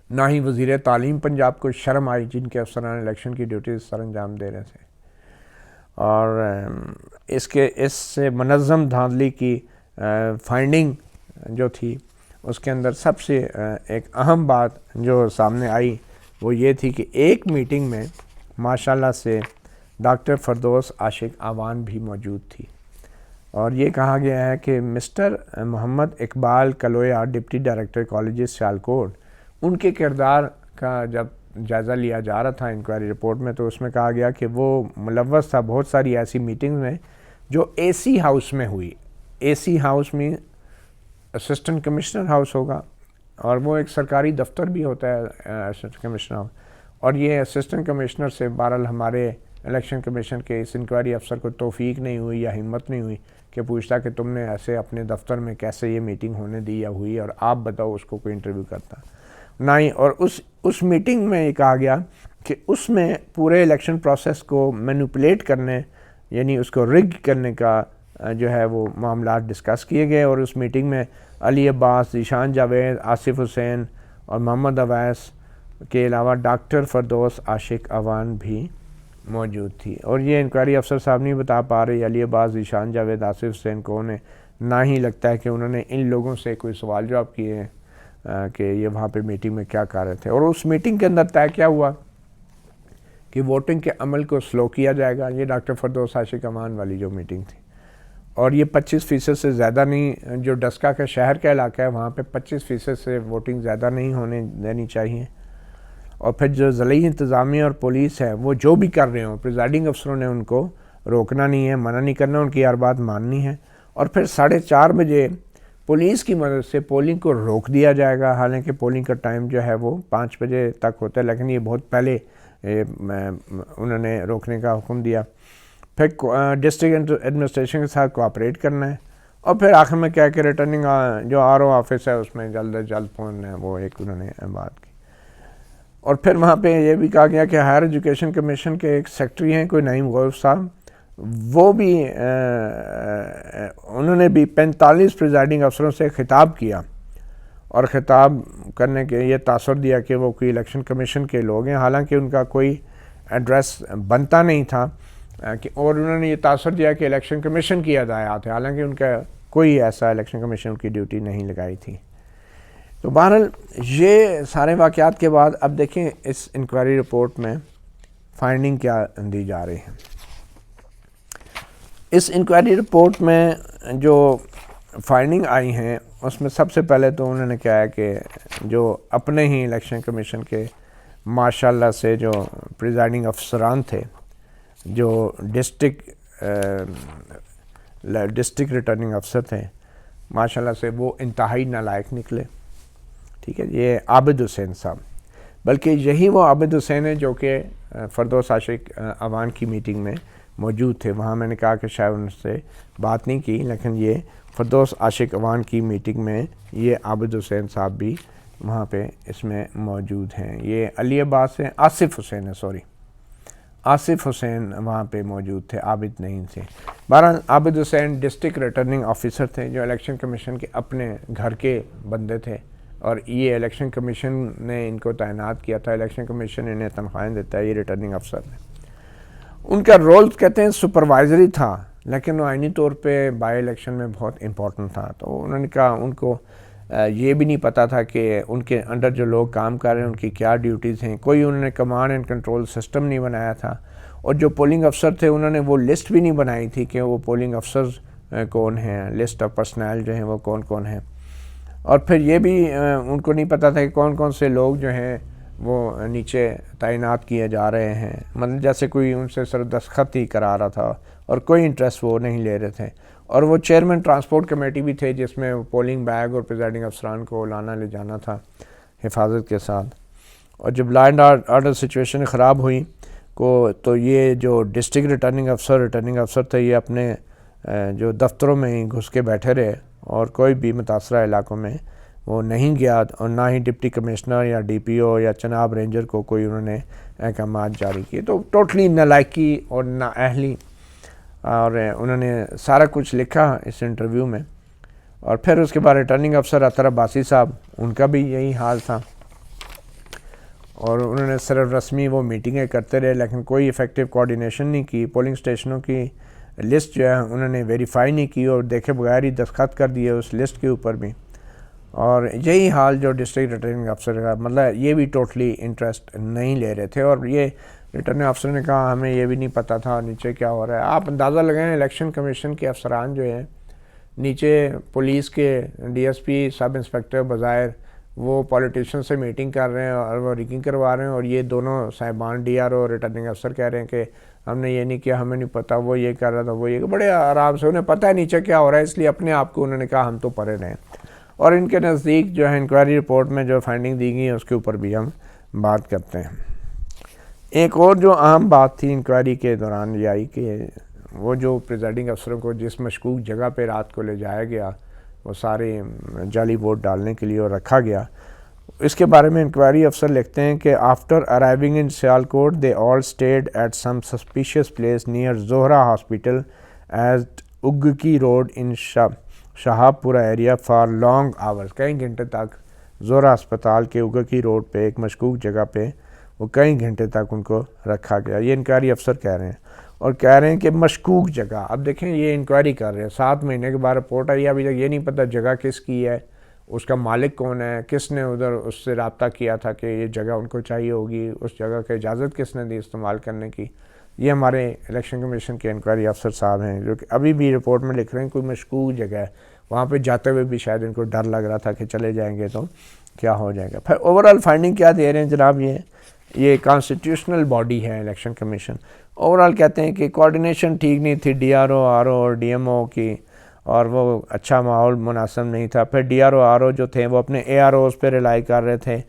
نہ ہی وزیر تعلیم پنجاب کو شرم آئی جن کے افسران الیکشن کی ڈیوٹیز سر انجام دے رہے تھے. اور اس سے منظم دھاندلی کی فائنڈنگ جو تھی اس کے اندر سب سے ایک اہم بات جو سامنے آئی وہ یہ تھی کہ ایک میٹنگ میں ماشاءاللہ سے ڈاکٹر فردوس عاشق آوان بھی موجود تھی اور یہ کہا گیا ہے کہ Mister Muhammad Iqbal Kalwia deputy director colleges Sialkot, ان کے کردار کا جب جائزہ لیا جا رہا تھا انکوائری رپورٹ میں تو اس میں کہا گیا کہ وہ ملوث تھا بہت ساری ایسی میٹنگز میں جو اے سی ہاؤس میں ہوئی. اے سی ہاؤس میں اسسٹنٹ کمشنر ہاؤس ہوگا اور وہ ایک سرکاری دفتر بھی ہوتا ہے اسسٹنٹ کمشنر ہاؤس. اور یہ اسسٹنٹ کمشنر سے بہرحال ہمارے الیکشن کمیشن کے اس انکوائری افسر کو توفیق نہیں ہوئی یا ہمت نہیں ہوئی کہ پوچھتا کہ تم نے ایسے اپنے دفتر میں کیسے یہ میٹنگ ہونے دی یا ہوئی, اور آپ بتاؤ اس کو کوئی انٹرویو کرتا نہ ہی. اور اس میٹنگ میں یہ کہا گیا کہ اس میں پورے الیکشن پروسیس کو مینوپولیٹ کرنے یعنی اس کو رگ کرنے کا جو ہے وہ معاملات ڈسکس کیے گئے. اور اس میٹنگ میں علی عباس, ذیشان جاوید, آصف حسین اور محمد اویس کے علاوہ ڈاکٹر فردوس عاشق اعوان بھی موجود تھی. اور یہ انکوائری افسر صاحب نہیں بتا پا رہے علی عباس, ذیشان جاوید, آصف حسین کون ہے, نہ ہی لگتا ہے کہ انہوں نے ان لوگوں سے کوئی سوال جواب کیے ہیں کہ یہ وہاں پہ میٹنگ میں کیا کر رہے تھے. اور اس میٹنگ کے اندر طے کیا ہوا کہ ووٹنگ کے عمل کو سلو کیا جائے گا. یہ ڈاکٹر فردوس عاشق اعوان والی جو میٹنگ تھی, اور یہ 25% سے زیادہ نہیں, جو ڈسکا کا شہر کا علاقہ ہے وہاں پہ 25% سے ووٹنگ زیادہ نہیں ہونے دینی چاہیے. اور پھر جو ضلعی انتظامیہ اور پولیس ہے وہ جو بھی کر رہے ہوں, پریزائڈنگ افسروں نے ان کو روکنا نہیں ہے, منع نہیں کرنا, ان کی ہر بات ماننی ہے. اور پھر 4:30 بجے پولیس کی مدد سے پولنگ کو روک دیا جائے گا. حالانکہ پولنگ کا ٹائم جو ہے وہ 5 بجے تک ہوتا ہے, لیکن یہ بہت پہلے انہوں نے روکنے کا حکم دیا. پھر ڈسٹرکٹ ایڈمنسٹریشن کے ساتھ کوآپریٹ کرنا ہے. اور پھر آخر میں کیا کہ ریٹرننگ جو RO آفس ہے اس میں جلد از جلد پہنچنا ہے, وہ ایک انہوں نے بات کی. اور پھر وہاں پہ یہ بھی کہا گیا کہ ہائر ایجوکیشن کمیشن کے ایک سیکٹری ہیں کوئی نعیم غوث صاحب, وہ بھی انہوں نے بھی 45 پریزائڈنگ افسروں سے خطاب کیا, اور خطاب کرنے کے یہ تاثر دیا کہ وہ کوئی الیکشن کمیشن کے لوگ ہیں, حالانکہ ان کا کوئی ایڈریس بنتا نہیں تھا. اور انہوں نے یہ تاثر دیا کہ الیکشن کمیشن کی ہدایات ہے, حالانکہ ان کا کوئی ایسا الیکشن کمیشن کی ڈیوٹی نہیں لگائی تھی. تو بہرحال یہ سارے واقعات کے بعد اب دیکھیں اس انکوائری رپورٹ میں فائنڈنگ کیا دی جا رہی ہے. اس انکوائری رپورٹ میں جو فائنڈنگ آئی ہیں اس میں سب سے پہلے تو انہوں نے کہا ہے کہ جو اپنے ہی الیکشن کمیشن کے ماشاءاللہ سے جو پریزائڈنگ افسران تھے, جو ڈسٹرکٹ ریٹرننگ افسر تھے, ماشاءاللہ سے وہ انتہائی نالائق نکلے. ٹھیک ہے, یہ عابد حسین صاحب, بلکہ یہی وہ عابد حسین ہے جو کہ فردوس عاشق اعوان کی میٹنگ میں موجود تھے. وہاں میں نے کہا کہ شاید ان سے بات نہیں کی, لیکن یہ فردوس عاشق اعوان کی میٹنگ میں یہ عابد حسین صاحب بھی وہاں پہ اس میں موجود ہیں. یہ علی عباس ہیں, آصف حسین وہاں پہ موجود تھے, عابد نہیں تھے. بہرحال عابد حسین ڈسٹرکٹ ریٹرننگ آفیسر تھے جو الیکشن کمیشن کے اپنے گھر کے بندے تھے, اور یہ الیکشن کمیشن نے ان کو تعینات کیا تھا. الیکشن کمیشن انہیں تنخواہیں دیتا ہے, یہ ریٹرننگ افسر ہیں. ان کا رول کہتے ہیں سپروائزری تھا, لیکن وہ آئینی طور پہ بائی الیکشن میں بہت امپورٹنٹ تھا. تو انہوں نے کہا ان کو یہ بھی نہیں پتہ تھا کہ ان کے انڈر جو لوگ کام کر رہے ہیں ان کی کیا ڈیوٹیز ہیں. کوئی انہوں نے کمانڈ اینڈ کنٹرول سسٹم نہیں بنایا تھا, اور جو پولنگ افسر تھے انہوں نے وہ لسٹ بھی نہیں بنائی تھی کہ وہ پولنگ افسرز کون ہیں, لسٹ آف پرسنل جو ہیں وہ کون کون ہیں. اور پھر یہ بھی ان کو نہیں پتہ تھا کہ کون کون سے لوگ جو ہیں وہ نیچے تعینات کیے جا رہے ہیں. مطلب جیسے کوئی ان سے صرف دستخط ہی کرا رہا تھا اور کوئی انٹرسٹ وہ نہیں لے رہے تھے. اور وہ چیئرمین ٹرانسپورٹ کمیٹی بھی تھے جس میں پولنگ بیگ اور پریزائڈنگ افسران کو لانا لے جانا تھا حفاظت کے ساتھ. اور جب لا اینڈ آرڈر سچویشن خراب ہوئی تو یہ جو ڈسٹرکٹ ریٹرننگ افسر تھے یہ اپنے جو دفتروں میں ہی گھس کے بیٹھے رہے, اور کوئی بھی متاثرہ علاقوں میں وہ نہیں گیا, اور نہ ہی ڈپٹی کمشنر یا DPO یا چناب رینجر کو کوئی انہوں نے احکامات جاری کیے. تو ٹوٹلی نالائکی اور نااہلی, اور انہوں نے سارا کچھ لکھا اس انٹرویو میں. اور پھر اس کے بعد ریٹرننگ افسر اطہر عباسی صاحب, ان کا بھی یہی حال تھا, اور انہوں نے صرف رسمی وہ میٹنگیں کرتے رہے لیکن کوئی ایفیکٹو کوارڈینیشن نہیں کی. پولنگ اسٹیشنوں کی لسٹ جو ہے انہوں نے ویریفائی نہیں کی اور دیکھے بغیر ہی دستخط کر دیے اس لسٹ کے اوپر بھی. اور یہی حال جو ڈسٹرکٹ ریٹرننگ افسر کا, مطلب یہ بھی ٹوٹلی انٹرسٹ نہیں لے رہے تھے. اور یہ ریٹرننگ افسر نے کہا ہمیں یہ بھی نہیں پتہ تھا نیچے کیا ہو رہا ہے. آپ اندازہ لگائیں الیکشن کمیشن کے افسران جو ہیں نیچے پولیس کے DSP سب انسپیکٹر بظاہر وہ پولیٹیشین سے میٹنگ کر رہے ہیں اور وہ ریگنگ کروا رہے ہیں, اور یہ دونوں صاحبان DRO اور ریٹرننگ افسر کہہ رہے ہیں کہ ہم نے یہ نہیں کیا، ہمیں نہیں پتہ، وہ یہ کر رہا تھا، وہ یہ، بڑے آرام سے، انہیں پتہ ہے نیچے کیا ہو رہا ہے، اس لیے اپنے آپ کو انہوں نے کہا ہم تو پڑھے رہیں۔ اور ان کے نزدیک جو ہے انکوائری رپورٹ میں جو فائنڈنگ دی گئی ہے اس کے اوپر بھی ہم بات کرتے ہیں۔ ایک اور جو اہم بات تھی انکوائری کے دوران یہ آئی کہ وہ جو پریزائڈنگ افسروں کو جس مشکوک جگہ پہ رات کو لے جایا گیا وہ سارے جعلی ووٹ ڈالنے کے لیے اور رکھا گیا، اس کے بارے میں انکوائری افسر لکھتے ہیں کہ after arriving in Sialkot they all stayed at some suspicious place near Zahra hospital at Ugoki road in Shahab Pura area for long hours, کئی گھنٹے تک زہرا ہسپتال کے اگکی روڈ پہ ایک مشکوک جگہ پہ وہ کئی گھنٹے تک ان کو رکھا گیا۔ یہ انکوائری افسر کہہ رہے ہیں، اور کہہ رہے ہیں کہ مشکوک جگہ، اب دیکھیں یہ انکوائری کر رہے ہیں، 7 مہینے کے بعد رپورٹ آئی، ابھی تک یہ نہیں پتہ جگہ کس کی ہے، اس کا مالک کون ہے، کس نے ادھر اس سے رابطہ کیا تھا کہ یہ جگہ ان کو چاہیے ہوگی، اس جگہ کی اجازت کس نے دی استعمال کرنے کی۔ یہ ہمارے الیکشن کمیشن کے انکوائری افسر صاحب ہیں جو کہ ابھی بھی رپورٹ میں لکھ رہے ہیں کوئی مشکوک جگہ ہے، وہاں پہ جاتے ہوئے بھی شاید ان کو ڈر لگ رہا تھا کہ چلے جائیں گے تو کیا ہو جائے گا۔ پھر اوورآل فائنڈنگ کیا دے رہے ہیں جناب، یہ کانسٹیٹیوشنل باڈی ہے الیکشن کمیشن، اوورآل کہتے ہیں کہ کوارڈینیشن ٹھیک نہیں تھی D R O, R O اور ڈی ایم او کی، اور وہ اچھا ماحول مناسب نہیں تھا۔ پھر D R O R O جو تھے وہ اپنے اے آر اوز پہ ریلائی کر رہے تھے،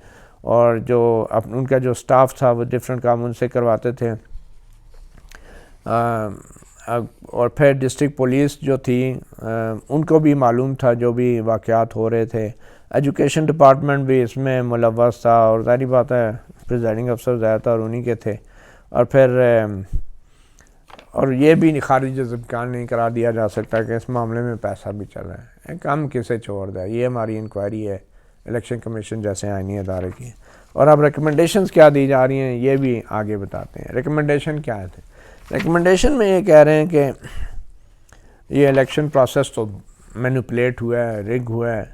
اور جو ان کا جو سٹاف تھا وہ ڈفرینٹ کام ان سے کرواتے تھے، اور پھر ڈسٹرکٹ پولیس جو تھی ان کو بھی معلوم تھا جو بھی واقعات ہو رہے تھے، ایجوکیشن ڈپارٹمنٹ بھی اس میں ملوث تھا، اور ظاہری بات ہے پریزائڈنگ افسر زیادہ تر انہی کے تھے، اور پھر اور یہ بھی خارج از امکان نہیں قرار دیا جا سکتا کہ اس معاملے میں پیسہ بھی چل رہا ہے، کام کسے چھوڑ دیں۔ یہ ہماری انکوائری ہے الیکشن کمیشن جیسے آئینی ادارے کی، اور اب ریکمنڈیشنز کیا دی جا رہی ہیں یہ بھی آگے بتاتے ہیں۔ ریکمنڈیشن کیا ہے؟ ریکمنڈیشن میں یہ کہہ رہے ہیں کہ یہ الیکشن پروسیس تو مینوپولیٹ ہوا ہے، رگ ہوا ہے،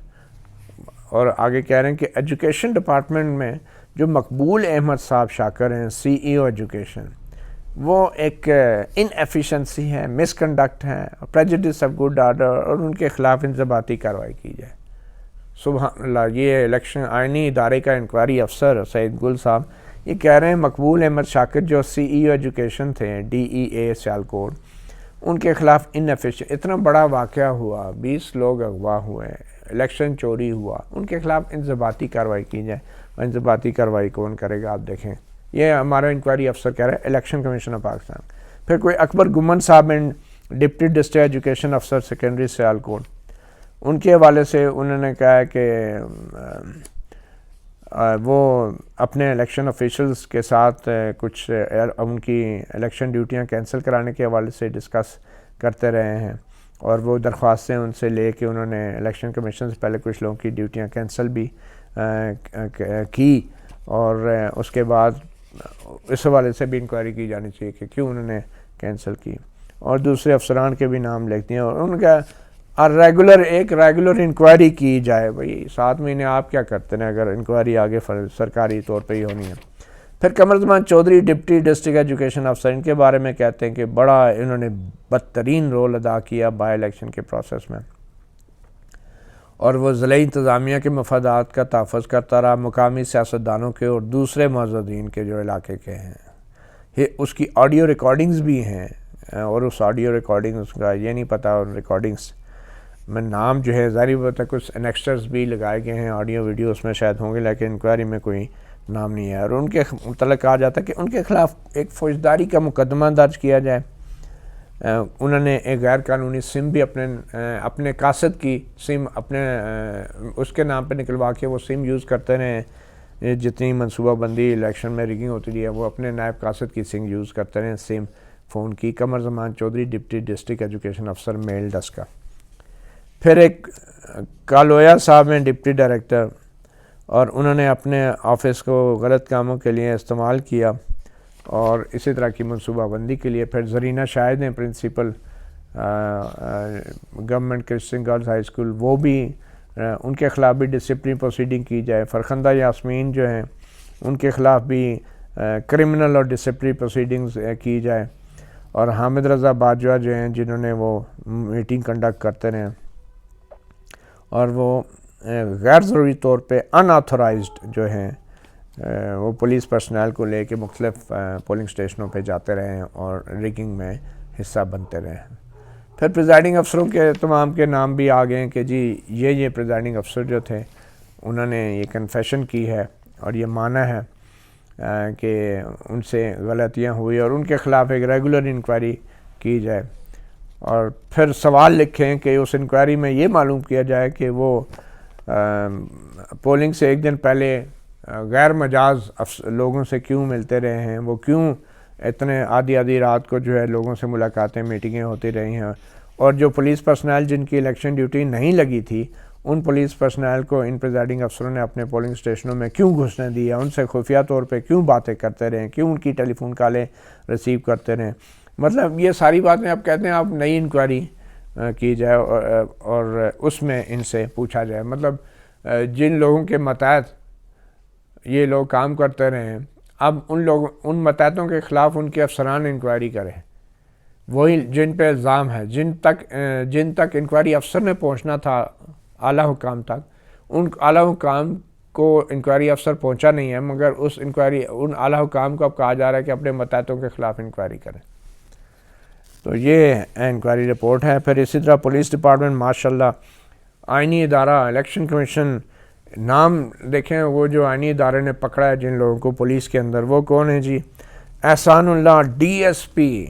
اور آگے کہہ رہے ہیں کہ ایجوکیشن ڈپارٹمنٹ میں جو مقبول احمد صاحب شاکر ہیں سی ای او ایجوکیشن، وہ ایک ان ایفیشنسی ہے، مس کنڈکٹ ہے، پریجوڈس آف گڈ آرڈر، اور ان کے خلاف انضباطی کارروائی کی جائے۔ سبحان اللہ، یہ الیکشن آئینی ادارے کا انکوائری افسر سعید گل صاحب یہ کہہ رہے ہیں مقبول احمد شاکر جو سی ای او ایجوکیشن تھے ڈی ای اے سیالکوٹ، ان کے خلاف ان ایفیشنٹ، اتنا بڑا واقعہ ہوا، 20 لوگ اغوا ہوئے، الیکشن چوری ہوا، ان کے خلاف انضباطی کارروائی کی جائے۔ انضباطی کارروائی کون کرے گا؟ آپ دیکھیں، یہ ہمارا انکوائری افسر کہہ رہا ہے الیکشن کمیشن آف پاکستان۔ پھر کوئی اکبر گمن صاحب اینڈ ڈپٹی ڈسٹرکٹ ایجوکیشن افسر سیکنڈری سیالکوٹ، ان کے حوالے سے انہوں نے کہا ہے کہ وہ اپنے الیکشن آفیشلز کے ساتھ کچھ ان کی الیکشن ڈیوٹیاں کینسل کرانے کے حوالے سے ڈسکس کرتے رہے ہیں، اور وہ درخواستیں ان سے لے کے انہوں نے الیکشن کمیشن سے پہلے کچھ لوگوں کی ڈیوٹیاں کینسل بھی کی، اور اس کے بعد اس حوالے سے بھی انکوائری کی جانی چاہیے کہ کیوں انہوں نے کینسل کی، اور دوسرے افسران کے بھی نام لکھ دیے، اور ان کا ایک ریگولر انکوائری کی جائے۔ بھئی 7 مہینے آپ کیا کرتے ہیں اگر انکوائری آگے سرکاری طور پہ ہی ہونی ہے۔ پھر Qamar Zaman Chaudhry deputy district education افسر، ان کے بارے میں کہتے ہیں کہ بڑا انہوں نے بدترین رول ادا کیا بائی الیکشن کے پروسیس میں، اور وہ ضلعی انتظامیہ کے مفادات کا تحفظ کرتا رہا، مقامی سیاستدانوں کے اور دوسرے معززین کے جو علاقے کے ہیں۔ اس کی آڈیو ریکارڈنگز بھی ہیں، اور اس آڈیو ریکارڈنگز کا یہ نہیں پتہ، اور ریکارڈنگز میں نام جو ہے ظاہری بات ہے کچھ انیکسٹرز بھی لگائے گئے ہیں، آڈیو ویڈیو اس میں شاید ہوں گے، لیکن انکوائری میں کوئی نام نہیں ہے، اور ان کے متعلق کہا جاتا ہے کہ ان کے خلاف ایک فوجداری کا مقدمہ درج کیا جائے۔ انہوں نے ایک غیر قانونی سم بھی اپنے قاصد کی سم اس کے نام پہ نکلوا کے وہ سم یوز کرتے رہے، جتنی منصوبہ بندی الیکشن میں ریگنگ ہوتی رہی ہے وہ اپنے نائب قاصد کی سم یوز کرتے رہے، سم فون کی۔ Qamar Zaman Chaudhry deputy district education افسر میل ڈسکا۔ پھر ایک کالویا صاحب ہیں ڈپٹی ڈائریکٹر، اور انہوں نے اپنے آفس کو غلط کاموں کے لیے استعمال کیا، اور اسی طرح کی منصوبہ بندی کے لیے۔ پھر زرینہ شاہد ہیں principal government Christian girls high school, وہ بھی ان کے خلاف بھی ڈسپلن پروسیڈنگ کی جائے۔ فرخندہ یاسمین جو ہیں ان کے خلاف بھی کرمنل اور ڈسپلن پروسیڈنگز کی جائے، اور حامد رضا باجوہ جو ہیں جنہوں نے وہ میٹنگ کنڈکٹ کرتے رہے اور وہ غیر ضروری طور پہ ان آتھورائزڈ جو ہیں وہ پولیس پرسنل کو لے کے مختلف پولنگ اسٹیشنوں پہ جاتے رہے ہیں اور ریگنگ میں حصہ بنتے رہے ہیں۔ پھر پریزائڈنگ افسروں کے تمام کے نام بھی آ گئے ہیں کہ جی یہ پریزائڈنگ افسر جو تھے انہوں نے یہ کنفیشن کی ہے اور یہ مانا ہے کہ ان سے غلطیاں ہوئی اور ان کے خلاف ایک ریگولر انکوائری کی جائے، اور پھر سوال لکھیں کہ اس انکوائری میں یہ معلوم کیا جائے کہ وہ پولنگ سے ایک دن پہلے غیر مجاز لوگوں سے کیوں ملتے رہے ہیں، وہ کیوں اتنے آدھی رات کو جو ہے لوگوں سے ملاقاتیں میٹنگیں ہوتی رہی ہیں، اور جو پولیس پرسنل جن کی الیکشن ڈیوٹی نہیں لگی تھی ان پولیس پرسنل کو ان پریزائڈنگ افسروں نے اپنے پولنگ اسٹیشنوں میں کیوں گھسنے دیا، ان سے خفیہ طور پہ کیوں باتیں کرتے رہے، کیوں ان کی ٹیلی فون کالیں ریسیو کرتے رہے۔ مطلب یہ ساری باتیں آپ کہتے ہیں آپ نئی انکوائری کی جائے اور اس میں ان سے پوچھا جائے۔ مطلب جن لوگوں کے متحد یہ لوگ کام کرتے رہے ہیں، اب ان متحدوں کے خلاف ان کے افسران انکوائری کریں، وہی جن پہ الزام ہے، جن تک انکوائری افسر نے پہنچنا تھا اعلیٰ حکام تک، ان اعلیٰ حکام کو انکوائری افسر پہنچا نہیں ہے، مگر ان اعلیٰ حکام کو اب کہا جا رہا ہے کہ اپنے متحدوں کے خلاف انکوائری کریں۔ تو یہ انکوائری رپورٹ ہے۔ پھر اسی طرح پولیس ڈپارٹمنٹ ماشاءاللہ آئینی ادارہ الیکشن کمیشن، نام دیکھیں وہ جو آئینی ادارے نے پکڑا ہے جن لوگوں کو پولیس کے اندر، وہ کون ہے جی؟ Ehsan Ullah D S P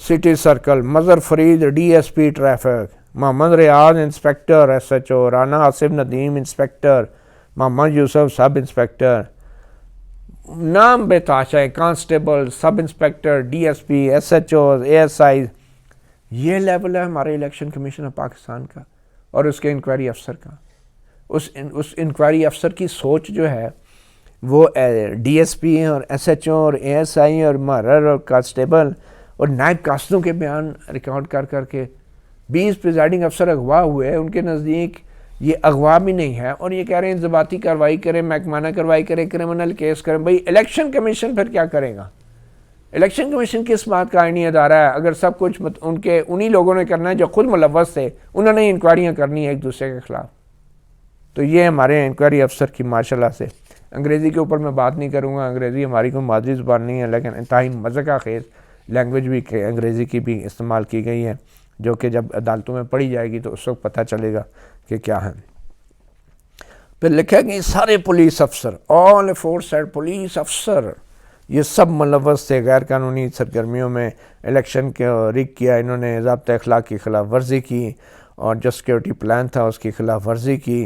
city circle, Mazhar Farid D S P traffic, Muhammad Riaz inspector S H O, Rana Asif Nadeem inspector, Muhammad Yousuf sub inspector, نام بے تحاشا ہے، constable, sub inspector, D S P, S H O, A S I. یہ لیول ہے ہمارے الیکشن کمیشن آف پاکستان کا اور اس کے انکوائری افسر کا۔ اس انکوائری افسر کی سوچ جو ہے وہ ڈی ایس پی اور ایس ایچ او اور اے ایس آئی اور محرر اور کانسٹیبل اور نائب قاصدوں کے بیان ریکارڈ کر کے 20 پریزائڈنگ افسر اغوا ہوئے، ان کے نزدیک یہ اغوا بھی نہیں ہے، اور یہ کہہ رہے ہیں انضباطی کارروائی کریں، محکمانہ کارروائی کریں، کرمنل کیس کریں۔ بھئی الیکشن کمیشن پھر کیا کرے گا؟ الیکشن کمیشن کس بات کا آئینی ادارہ ہے اگر سب کچھ انہی لوگوں نے کرنا ہے جو خود ملوث تھے، انہوں نے انکوائریاں کرنی ہیں ایک دوسرے کے خلاف۔ تو یہ ہمارے انکوائری افسر کی ماشاءاللہ سے، انگریزی کے اوپر میں بات نہیں کروں گا، انگریزی ہماری کوئی مادری زبان نہیں ہے، لیکن انتہائی مذاق خیز لینگویج بھی انگریزی کی بھی استعمال کی گئی ہے، جو کہ جب عدالتوں میں پڑھی جائے گی تو اس وقت پتہ چلے گا کہ کیا ہے۔ پھر لکھا کہ سارے پولیس افسر، آل فورسڈ پولیس افسر، یہ سب ملوث تھے غیر قانونی سرگرمیوں میں، الیکشن کے ریگ کیا، انہوں نے ضابطۂ اخلاق کی خلاف ورزی کی، اور جو سیکیورٹی پلان تھا اس کی خلاف ورزی کی،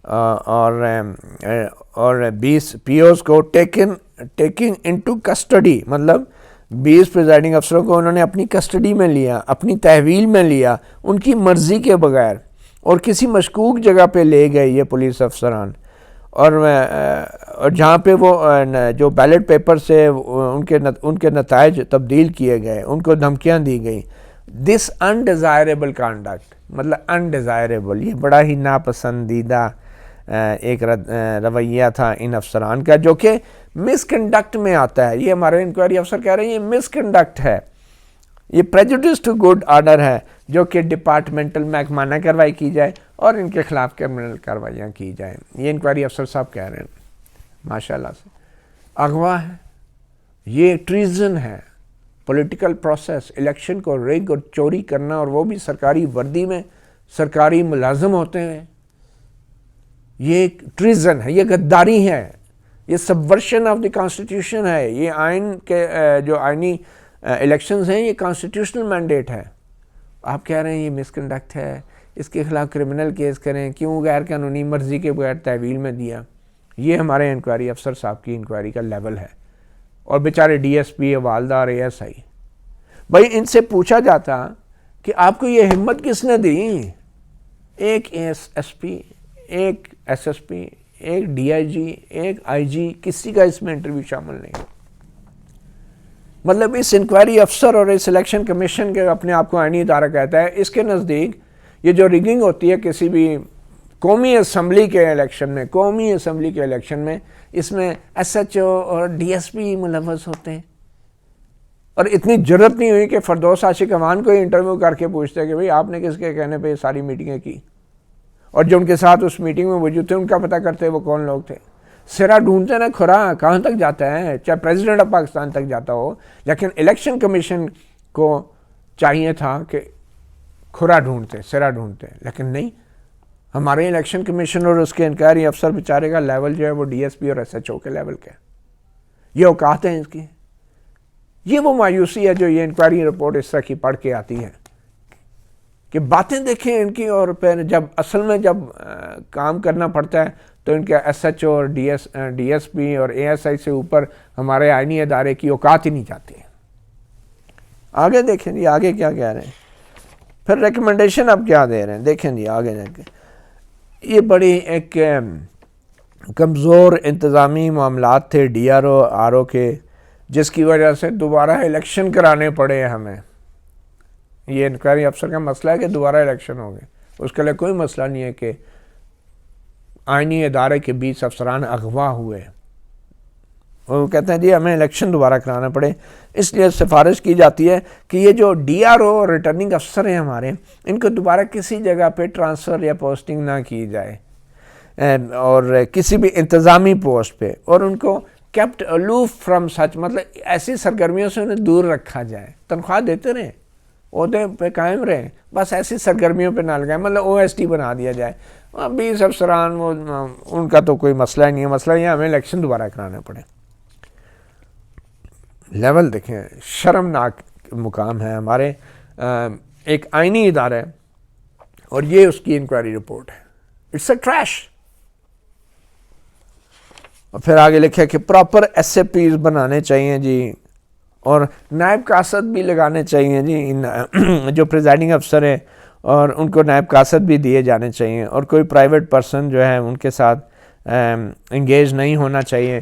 اور 20 پی اوز کو ٹیکنگ انٹو کسٹڈی، مطلب 20 پریزائڈنگ افسروں کو انہوں نے اپنی کسٹڈی میں لیا، اپنی تحویل میں لیا، ان کی مرضی کے بغیر، اور کسی مشکوک جگہ پہ لے گئے یہ پولیس افسران، اور جہاں پہ وہ جو بیلٹ پیپر سے ان کے نتائج تبدیل کیے گئے، ان کو دھمکیاں دی گئی۔ دس انڈیزائربل کانڈکٹ، مطلب انڈیزائربل، یہ بڑا ہی ناپسندیدہ ایک رویہ تھا ان افسران کا، جو کہ مس کنڈکٹ میں آتا ہے۔ یہ ہمارے انکوائری افسر کہہ رہے ہیں یہ مس کنڈکٹ ہے، یہ پریجوڈس ٹو گڈ آرڈر ہے، جو کہ ڈپارٹمنٹل محکمانہ کارروائی کی جائے اور ان کے خلاف کرمنل کارروائیاں کی جائیں۔ یہ انکوائری افسر صاحب کہہ رہے ہیں ماشاءاللہ سے۔ اغوا ہے، یہ ٹریزن ہے، پولیٹیکل پروسیس، الیکشن کو ریگ اور چوری کرنا، اور وہ بھی سرکاری وردی میں، سرکاری ملازم ہوتے ہیں۔ یہ ایک ٹریزن ہے، یہ غداری ہے، یہ سبورشن آف دی کانسٹیٹیوشن ہے۔ یہ آئین کے جو آئینی الیکشنز ہیں یہ کانسٹیٹیوشنل مینڈیٹ ہے۔ آپ کہہ رہے ہیں یہ مس کنڈکٹ ہے، اس کے خلاف کرمنل کیس کریں، کیوں غیر قانونی مرضی کے بغیر تحویل میں دیا۔ یہ ہمارے انکوائری افسر صاحب کی انکوائری کا لیول ہے، اور بیچارے ڈی ایس پی، والدہ اور اے ایس آئی۔ بھائی ان سے پوچھا جاتا کہ آپ کو یہ ہمت کس نے دی؟ ایک ایس پی، ایک ایس ایس پی، ایک ڈی آئی جی، ایک آئی جی، کسی کا اس میں انٹرویو شامل نہیں۔ مطلب اس انکوائری افسر اور اس الیکشن کمیشن کے اپنے آپ کو آئینی ادارہ کہتا ہے، اس کے نزدیک یہ جو ریگنگ ہوتی ہے کسی بھی قومی اسمبلی کے الیکشن میں، اس میں ایس ایچ او اور ڈی ایس پی ملوث ہوتے ہیں۔ اور اتنی جرت نہیں ہوئی کہ فردوس عاشق امان کو انٹرویو کر کے پوچھتے کہ بھئی آپ نے کس کے کہنے پہ یہ ساری میٹنگیں کی، اور جو ان کے ساتھ اس میٹنگ میں موجود تھے ان کا پتہ کرتے وہ کون لوگ تھے۔ سرا ڈھونڈتے نا کھرا کہاں تک جاتا ہے، چاہے پریزیڈنٹ آف پاکستان تک جاتا ہو، لیکن الیکشن کمیشن کو چاہیے تھا کہ کھرا ڈھونڈتے، سرا ڈھونڈتے، لیکن نہیں. ہمارے الیکشن کمیشن اور اس کے انکوائری افسر بیچارے کا لیول جو ہے وہ ڈی ایس پی اور ایس ایچ او کے لیول کا ہے. یہ اوقات ہیں اس کی. یہ وہ مایوسی ہے جو یہ انکوائری رپورٹ اس طرح کی پڑھ کے آتی ہے کہ باتیں دیکھیں ان کی، اور پھر جب اصل میں جب کام کرنا پڑتا ہے تو ان کے ایس ایچ او اور ڈی ایس پی اور اے ایس آئی سے اوپر ہمارے آئینی ادارے کی اوقات ہی نہیں جاتی ہے. آگے دیکھیں جی آگے کیا کہہ رہے ہیں، پھر ریکمنڈیشن اب کیا دے رہے ہیں. دیکھیں جی آگے جا کے یہ بڑی ایک کمزور انتظامی معاملات تھے D R O R O کے، جس کی وجہ سے دوبارہ الیکشن کرانے پڑے ہمیں. یہ انکوائری افسر کا مسئلہ ہے کہ دوبارہ الیکشن ہو گئے، اس کے لیے کوئی مسئلہ نہیں ہے کہ آئینی ادارے کے 20 افسران اغوا ہوئے. وہ کہتے ہیں جی ہمیں الیکشن دوبارہ کرانا پڑے، اس لیے سفارش کی جاتی ہے کہ یہ جو ڈی آر او ریٹرننگ افسر ہیں ہمارے، ان کو دوبارہ کسی جگہ پہ ٹرانسفر یا پوسٹنگ نہ کی جائے، اور کسی بھی انتظامی پوسٹ پہ، اور ان کو کیپٹ الوف فرام سچ، مطلب ایسی سرگرمیوں سے انہیں دور رکھا جائے. تنخواہ دیتے رہیں، عہدے پہ قائم رہیں، بس ایسی سرگرمیوں پہ نہ لگائیں، مطلب او ایس ٹی بنا دیا جائے. 20 افسران وہ ان کا تو کوئی مسئلہ ہی نہیں ہے، مسئلہ یہ ہمیں الیکشن دوبارہ کرانے پڑے. لیول دیکھیں، شرمناک مقام ہے ہمارے ایک آئینی ادارہ ہے، اور یہ اس کی انکوائری رپورٹ ہے. It's a trash. اور پھر آگے لکھا کہ پراپر ایس اے پیز بنانے چاہیے جی، اور نائب قاصد بھی لگانے چاہیے جی ان جو پریزائڈنگ افسر ہیں، اور ان کو نائب قاصد بھی دیے جانے چاہیے، اور کوئی پرائیویٹ پرسن جو ہے ان کے ساتھ انگیج نہیں ہونا چاہیے.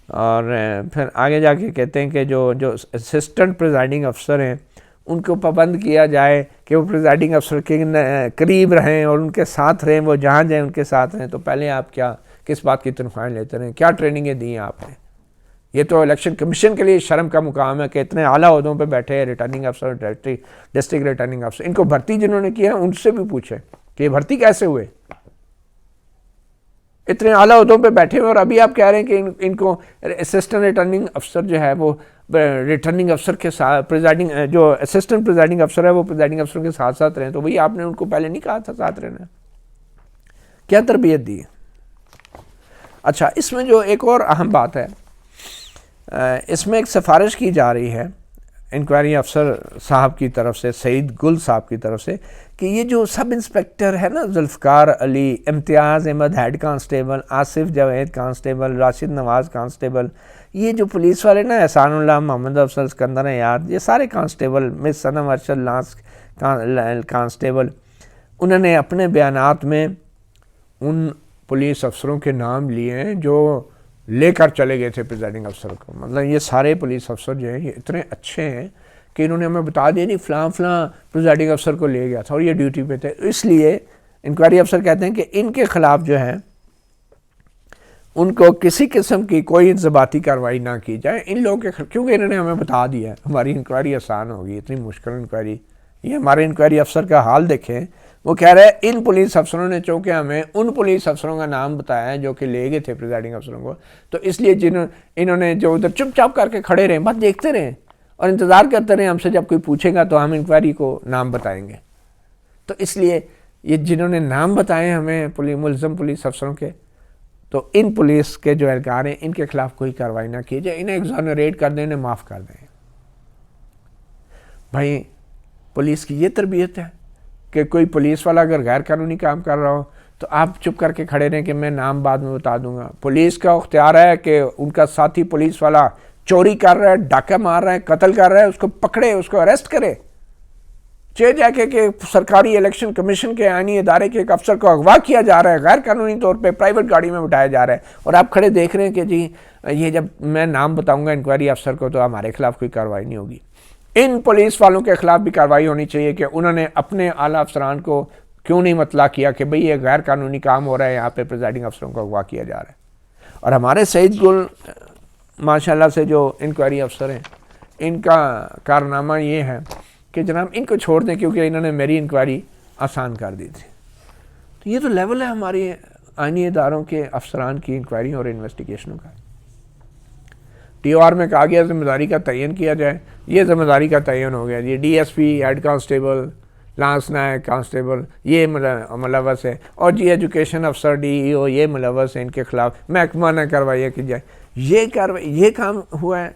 اور پھر آگے جا کے کہتے ہیں کہ جو اسسٹنٹ پریزائڈنگ افسر ہیں ان کو پابند کیا جائے کہ وہ پریزائڈنگ افسر کے قریب رہیں اور ان کے ساتھ رہیں، وہ جہاں جائیں ان کے ساتھ رہیں. تو پہلے آپ کس بات کی تنخواہیں لیتے رہیں، کیا ٹریننگیں دی ہیں آپ نے؟ یہ تو الیکشن کمیشن کے لیے شرم کا مقام ہے کہ اتنے اعلیٰ عہدوں پہ بیٹھے ہیں ریٹرننگ افسر، ڈسٹرکٹ ریٹرننگ افسر. ان کو بھرتی جنہوں نے کیا ہے ان سے بھی پوچھیں کہ یہ بھرتی کیسے ہوئے، اتنے اعلیٰ عہدوں پہ بیٹھے ہوئے، اور ابھی آپ کہہ رہے ہیں کہ ان کو اسسٹنٹ ریٹرننگ افسر جو ہے وہ ریٹرننگ افسر کے ساتھ جو اسسٹنٹ پریزائڈنگ افسر ہے وہ پریزائڈنگ افسر کے ساتھ ساتھ رہیں. تو وہی آپ نے ان کو پہلے نہیں کہا تھا ساتھ رہنا؟ کیا تربیت دی؟ اچھا، اس میں جو ایک اور اہم بات ہے، اس میں ایک سفارش کی جا رہی ہے انکوائری افسر صاحب کی طرف سے، سعید گل صاحب کی طرف سے، کہ یہ جو سب انسپیکٹر ہے نا، Zulfiqar Ali, Imtiaz Ahmed head constable, Asif Javed constable, Rashid Nawaz constable, یہ جو پولیس والے نا، احسان اللہ، محمد افضل، اسکندر یاد، یہ سارے کانسٹیبل، مس صنم ارشد لانس کانسٹیبل، انہوں نے اپنے بیانات میں ان پولیس افسروں کے نام لیے ہیں جو لے کر چلے گئے تھے پریزائڈنگ افسر کو. مطلب یہ سارے پولیس افسر جو ہیں یہ اتنے اچھے ہیں کہ انہوں نے ہمیں بتا دیا نہیں فلاں پریزائڈنگ افسر کو لے گیا تھا اور یہ ڈیوٹی پہ تھے. اس لیے انکوائری افسر کہتے ہیں کہ ان کے خلاف جو ہے ان کو کسی قسم کی کوئی انضباطی کارروائی نہ کی جائے ان لوگوں کے کیونکہ انہوں نے ہمیں بتا دیا ہے، ہماری انکوائری آسان ہوگی. اتنی مشکل انکوائری، یہ ہمارے انکوائری افسر کا حال دیکھیں. وہ کہہ رہے ہیں ان پولیس افسروں نے چونکہ ہمیں ان پولیس افسروں کا نام بتایا ہے جو کہ لے گئے تھے پریزائڈنگ افسروں کو، تو اس لیے انہوں نے جو ادھر چپ چاپ کر کے کھڑے رہے، بس دیکھتے رہیں اور انتظار کرتے رہیں ہم سے جب کوئی پوچھے گا تو ہم انکوائری کو نام بتائیں گے. تو اس لیے یہ جنہوں نے نام بتائے ہمیں ملزم پولیس افسروں کے، تو ان پولیس کے جو اہلکار ہیں ان کے خلاف کوئی کارروائی نہ کی جائے، انہیں ایگزونریٹ کر دیں، انہیں معاف کر دیں. بھائی پولیس کی یہ تربیت ہے کہ کوئی پولیس والا اگر غیر قانونی کام کر رہا ہو تو آپ چپ کر کے کھڑے رہیں کہ میں نام بعد میں بتا دوں گا. پولیس کا اختیار ہے کہ ان کا ساتھی پولیس والا چوری کر رہا ہے، ڈاکہ مار رہا ہے، قتل کر رہا ہے، اس کو پکڑے، اس کو اریسٹ کرے. جا کے کہ سرکاری الیکشن کمیشن کے آئینی ادارے کے ایک افسر کو اغوا کیا جا رہا ہے، غیر قانونی طور پہ پرائیویٹ گاڑی میں بٹھایا جا رہا ہے، اور آپ کھڑے دیکھ رہے ہیں کہ جی یہ جب میں نام بتاؤں گا انکوائری افسر کو تو ہمارے خلاف کوئی کارروائی نہیں ہوگی. ان پولیس والوں کے خلاف بھی کارروائی ہونی چاہیے کہ انہوں نے اپنے اعلیٰ افسران کو کیوں نہیں مطلع کیا کہ بھئی یہ غیر قانونی کام ہو رہا ہے، یہاں پہ پریزائڈنگ افسروں کو اغوا کیا جا رہا ہے. اور ہمارے سعید گل ماشاءاللہ سے جو انکوائری افسر ہیں ان کا کارنامہ یہ ہے کہ جناب ان کو چھوڑ دیں کیونکہ انہوں نے میری انکوائری آسان کر دی تھی. تو یہ تو لیول ہے ہماری آئینی اداروں کے افسران کی انکوائری اور انویسٹیگیشنوں کا. ٹی او آر میں کہا گیا ذمہ داری کا تعین کیا جائے. یہ ذمہ داری کا تعین ہو گیا. یہ D S P, head constable, lance naik constable یہ ملوث ہے، اور جی ایجوکیشن افسر ڈی ای او یہ ملوث ہے، ان کے خلاف محکمہ نہ کارروائی کی جائے. یہ کام ہوا ہے.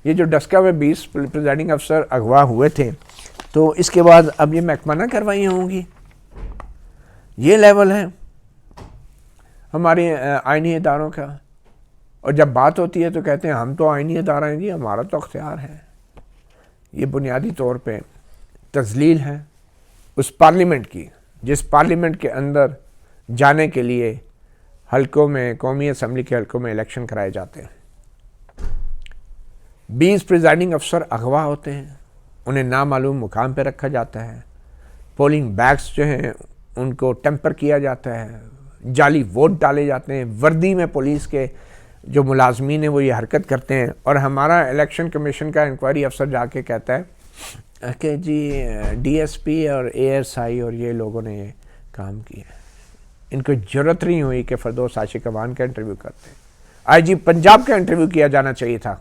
یہ جو ڈسکا میں 20 پریزائڈنگ افسر اغوا ہوئے تھے، تو اس کے بعد اب یہ محکمہ نہ کاروائیاں ہوں گی. یہ لیول ہے ہمارے آئینی اداروں کا. اور جب بات ہوتی ہے تو کہتے ہیں ہم تو آئینی ادارہ ہیں جی، ہمارا تو اختیار ہے. یہ بنیادی طور پہ تذلیل ہے اس پارلیمنٹ کی، جس پارلیمنٹ کے اندر جانے کے لیے حلقوں میں، قومی اسمبلی کے حلقوں میں الیکشن کرائے جاتے ہیں. 20 پریزائڈنگ افسر اغوا ہوتے ہیں، انہیں نامعلوم مقام پہ رکھا جاتا ہے. پولنگ بیگس جو ہیں ان کو ٹیمپر کیا جاتا ہے، جعلی ووٹ ڈالے جاتے ہیں. وردی میں پولیس کے جو ملازمین ہیں وہ یہ حرکت کرتے ہیں. اور ہمارا الیکشن کمیشن کا انکوائری افسر جا کے کہتا ہے کہ جی ڈی ایس پی اور اے ایس آئی اور یہ لوگوں نے یہ کام کیا. ان کو جرت نہیں ہوئی کہ فردوس عاشق اوان کا انٹرویو کرتے ہیں. آئی جی پنجاب کا انٹرویو کیا جانا چاہیے تھا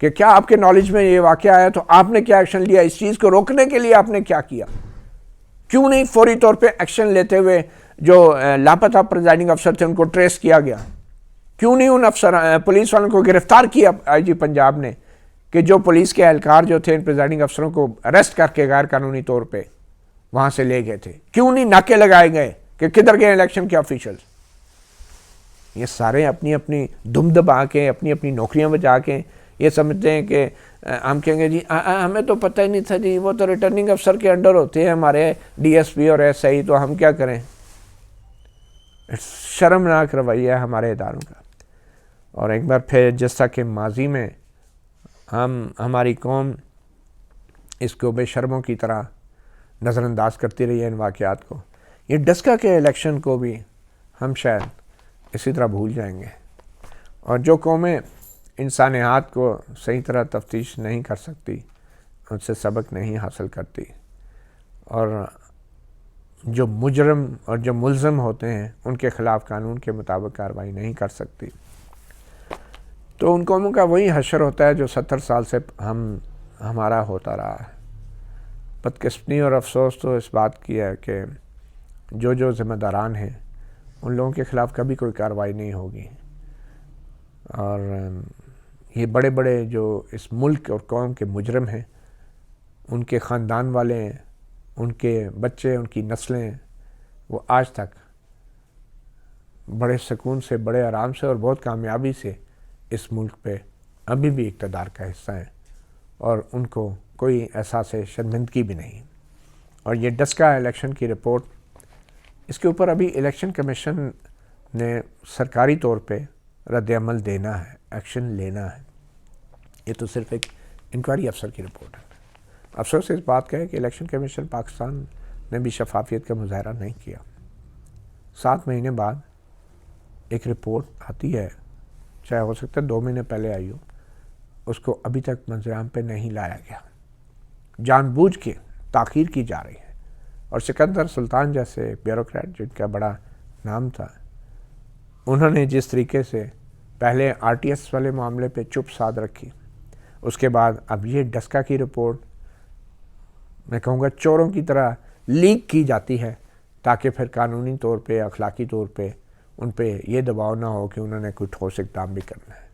کہ کیا آپ کے نالج میں یہ واقعہ آیا تو آپ نے کیا ایکشن لیا، اس چیز کو روکنے کے لیے آپ نے کیا کیا. کیوں نہیں فوری طور پہ ایکشن لیتے ہوئے جو لاپتہ پریزائڈنگ افسر تھے ان کو ٹریس کیا گیا. کیوں نہیں ان پولیس والوں کو گرفتار کیا آئی جی پنجاب نے، کہ جو پولیس کے اہلکار جو تھے ان پریزائڈنگ افسروں کو اریسٹ کر کے غیر قانونی طور پہ وہاں سے لے گئے تھے. کیوں نہیں ناکے لگائے گئے کہ کدھر گئے الیکشن کے آفیشلز. یہ سارے اپنی اپنی دم دبا کے اپنی اپنی نوکریاں بچا کے یہ سمجھتے ہیں کہ ہم کہیں گے جی ہمیں تو پتہ ہی نہیں تھا جی، وہ تو ریٹرننگ افسر کے انڈر ہوتے ہیں ہمارے ڈی ایس پی اور ایس آئی، تو ہم کیا کریں. شرمناک رویہ ہے ہمارے اداروں کا. اور ایک بار پھر جس طرح کہ ماضی میں ہماری قوم اس کو بے شرموں کی طرح نظر انداز کرتی رہی ہے ان واقعات کو، یہ ڈسکا کے الیکشن کو بھی ہم شاید اسی طرح بھول جائیں گے. اور جو قومیں انسانیات کو صحیح طرح تفتیش نہیں کر سکتی، ان سے سبق نہیں حاصل کرتی، اور جو مجرم اور جو ملزم ہوتے ہیں ان کے خلاف قانون کے مطابق کارروائی نہیں کر سکتی، تو ان قوموں کا وہی حشر ہوتا ہے جو 70 سال سے ہمارا ہوتا رہا ہے. بدقسمتی اور افسوس تو اس بات کی ہے کہ جو ذمہ داران ہیں ان لوگوں کے خلاف کبھی کوئی کارروائی نہیں ہوگی. اور یہ بڑے بڑے جو اس ملک اور قوم کے مجرم ہیں، ان کے خاندان والے ہیں، ان کے بچے، ان کی نسلیں، وہ آج تک بڑے سکون سے، بڑے آرام سے اور بہت کامیابی سے اس ملک پہ ابھی بھی اقتدار کا حصہ ہیں، اور ان کو کوئی احساس شرمندگی بھی نہیں. اور یہ ڈسکا الیکشن کی رپورٹ، اس کے اوپر ابھی الیکشن کمیشن نے سرکاری طور پہ رد عمل دینا ہے، ایکشن لینا ہے. یہ تو صرف ایک انکوائری افسر کی رپورٹ ہے. افسوس اس بات کا ہے کہ الیکشن کمیشن پاکستان نے بھی شفافیت کا مظاہرہ نہیں کیا. 7 مہینے بعد ایک رپورٹ آتی ہے، چاہے ہو سکتا ہے 2 مہینے پہلے آئی ہو، اس کو ابھی تک منظر عام پہ نہیں لایا گیا. جان بوجھ کے تاخیر کی جا رہی ہے. اور سکندر سلطان جیسے بیوروکریٹ جن کا بڑا نام تھا، انہوں نے جس طریقے سے پہلے آر ٹی ایس والے معاملے پہ چپ سادھ رکھی، اس کے بعد اب یہ ڈسکا کی رپورٹ میں کہوں گا چوروں کی طرح لیک کی جاتی ہے، تاکہ پھر قانونی طور پہ، اخلاقی طور پہ ان پہ یہ دباؤ نہ ہو کہ انہوں نے کوئی ٹھوس اقدام بھی کرنا ہے.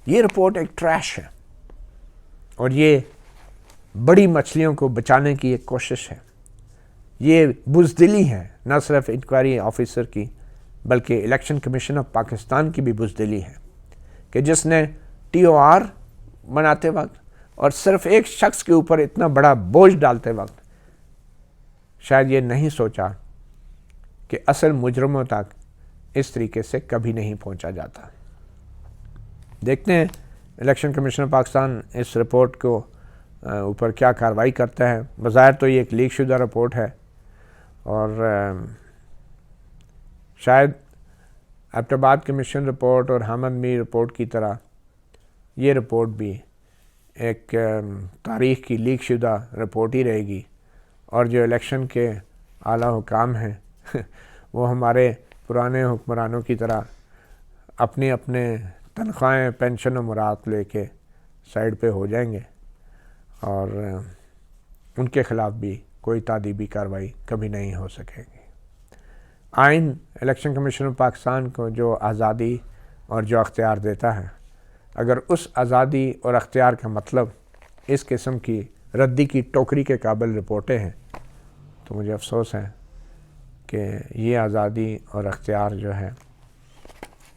یہ رپورٹ ایک ٹریش ہے، اور یہ بڑی مچھلیوں کو بچانے کی ایک کوشش ہے. یہ بزدلی ہے نہ صرف انکوائری آفیسر کی، بلکہ الیکشن کمیشن آف پاکستان کی بھی بزدلی ہے، کہ جس نے ٹی او آر بناتے وقت اور صرف ایک شخص کے اوپر اتنا بڑا بوجھ ڈالتے وقت شاید یہ نہیں سوچا کہ اصل مجرموں تک اس طریقے سے کبھی نہیں پہنچا جاتا. دیکھتے ہیں الیکشن کمیشن آف پاکستان اس رپورٹ کو اوپر کیا کارروائی کرتا ہے. بظاہر تو یہ ایک لیک شدہ رپورٹ ہے، اور شاید ایبٹ آباد کمیشن رپورٹ اور حامد میر رپورٹ کی طرح یہ رپورٹ بھی ایک تاریخ کی لیک شدہ رپورٹ ہی رہے گی، اور جو الیکشن کے اعلیٰ حکام ہیں وہ ہمارے پرانے حکمرانوں کی طرح اپنے تنخواہیں، پینشن و مراد لے کے سائڈ پہ ہو جائیں گے اور ان کے خلاف بھی کوئی تعدیبی کارروائی کبھی نہیں ہو سکے گی۔ آئین الیکشن کمیشن آف پاکستان کو جو آزادی اور جو اختیار دیتا ہے، اگر اس آزادی اور اختیار کا مطلب اس قسم کی ردی کی ٹوکری کے قابل رپورٹیں ہیں تو مجھے افسوس ہے کہ یہ آزادی اور اختیار جو ہے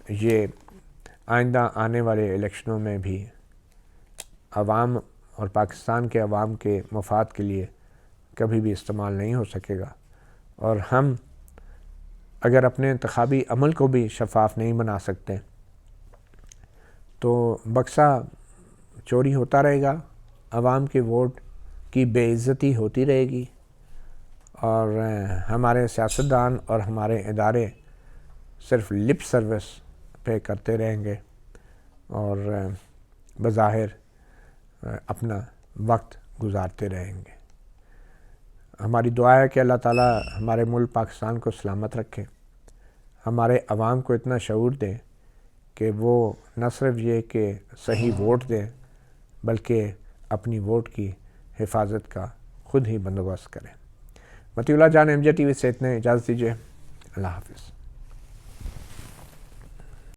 یہ آئندہ آنے والے الیکشنوں میں بھی عوام اور پاکستان کے عوام کے مفاد کے لیے کبھی بھی استعمال نہیں ہو سکے گا، اور ہم اگر اپنے انتخابی عمل کو بھی شفاف نہیں بنا سکتے تو بکسا چوری ہوتا رہے گا، عوام کے ووٹ کی بے عزتی ہوتی رہے گی، اور ہمارے سیاستدان اور ہمارے ادارے صرف لپ سروس پہ کرتے رہیں گے اور بظاہر اپنا وقت گزارتے رہیں گے۔ ہماری دعا ہے کہ اللہ تعالیٰ ہمارے ملک پاکستان کو سلامت رکھے، ہمارے عوام کو اتنا شعور دے کہ وہ نہ صرف یہ کہ صحیح ووٹ دیں بلکہ اپنی ووٹ کی حفاظت کا خود ہی بندوبست کریں۔ مطیع اللہ جان، MJ TV سے اتنے اجازت دیجیے، اللہ حافظ۔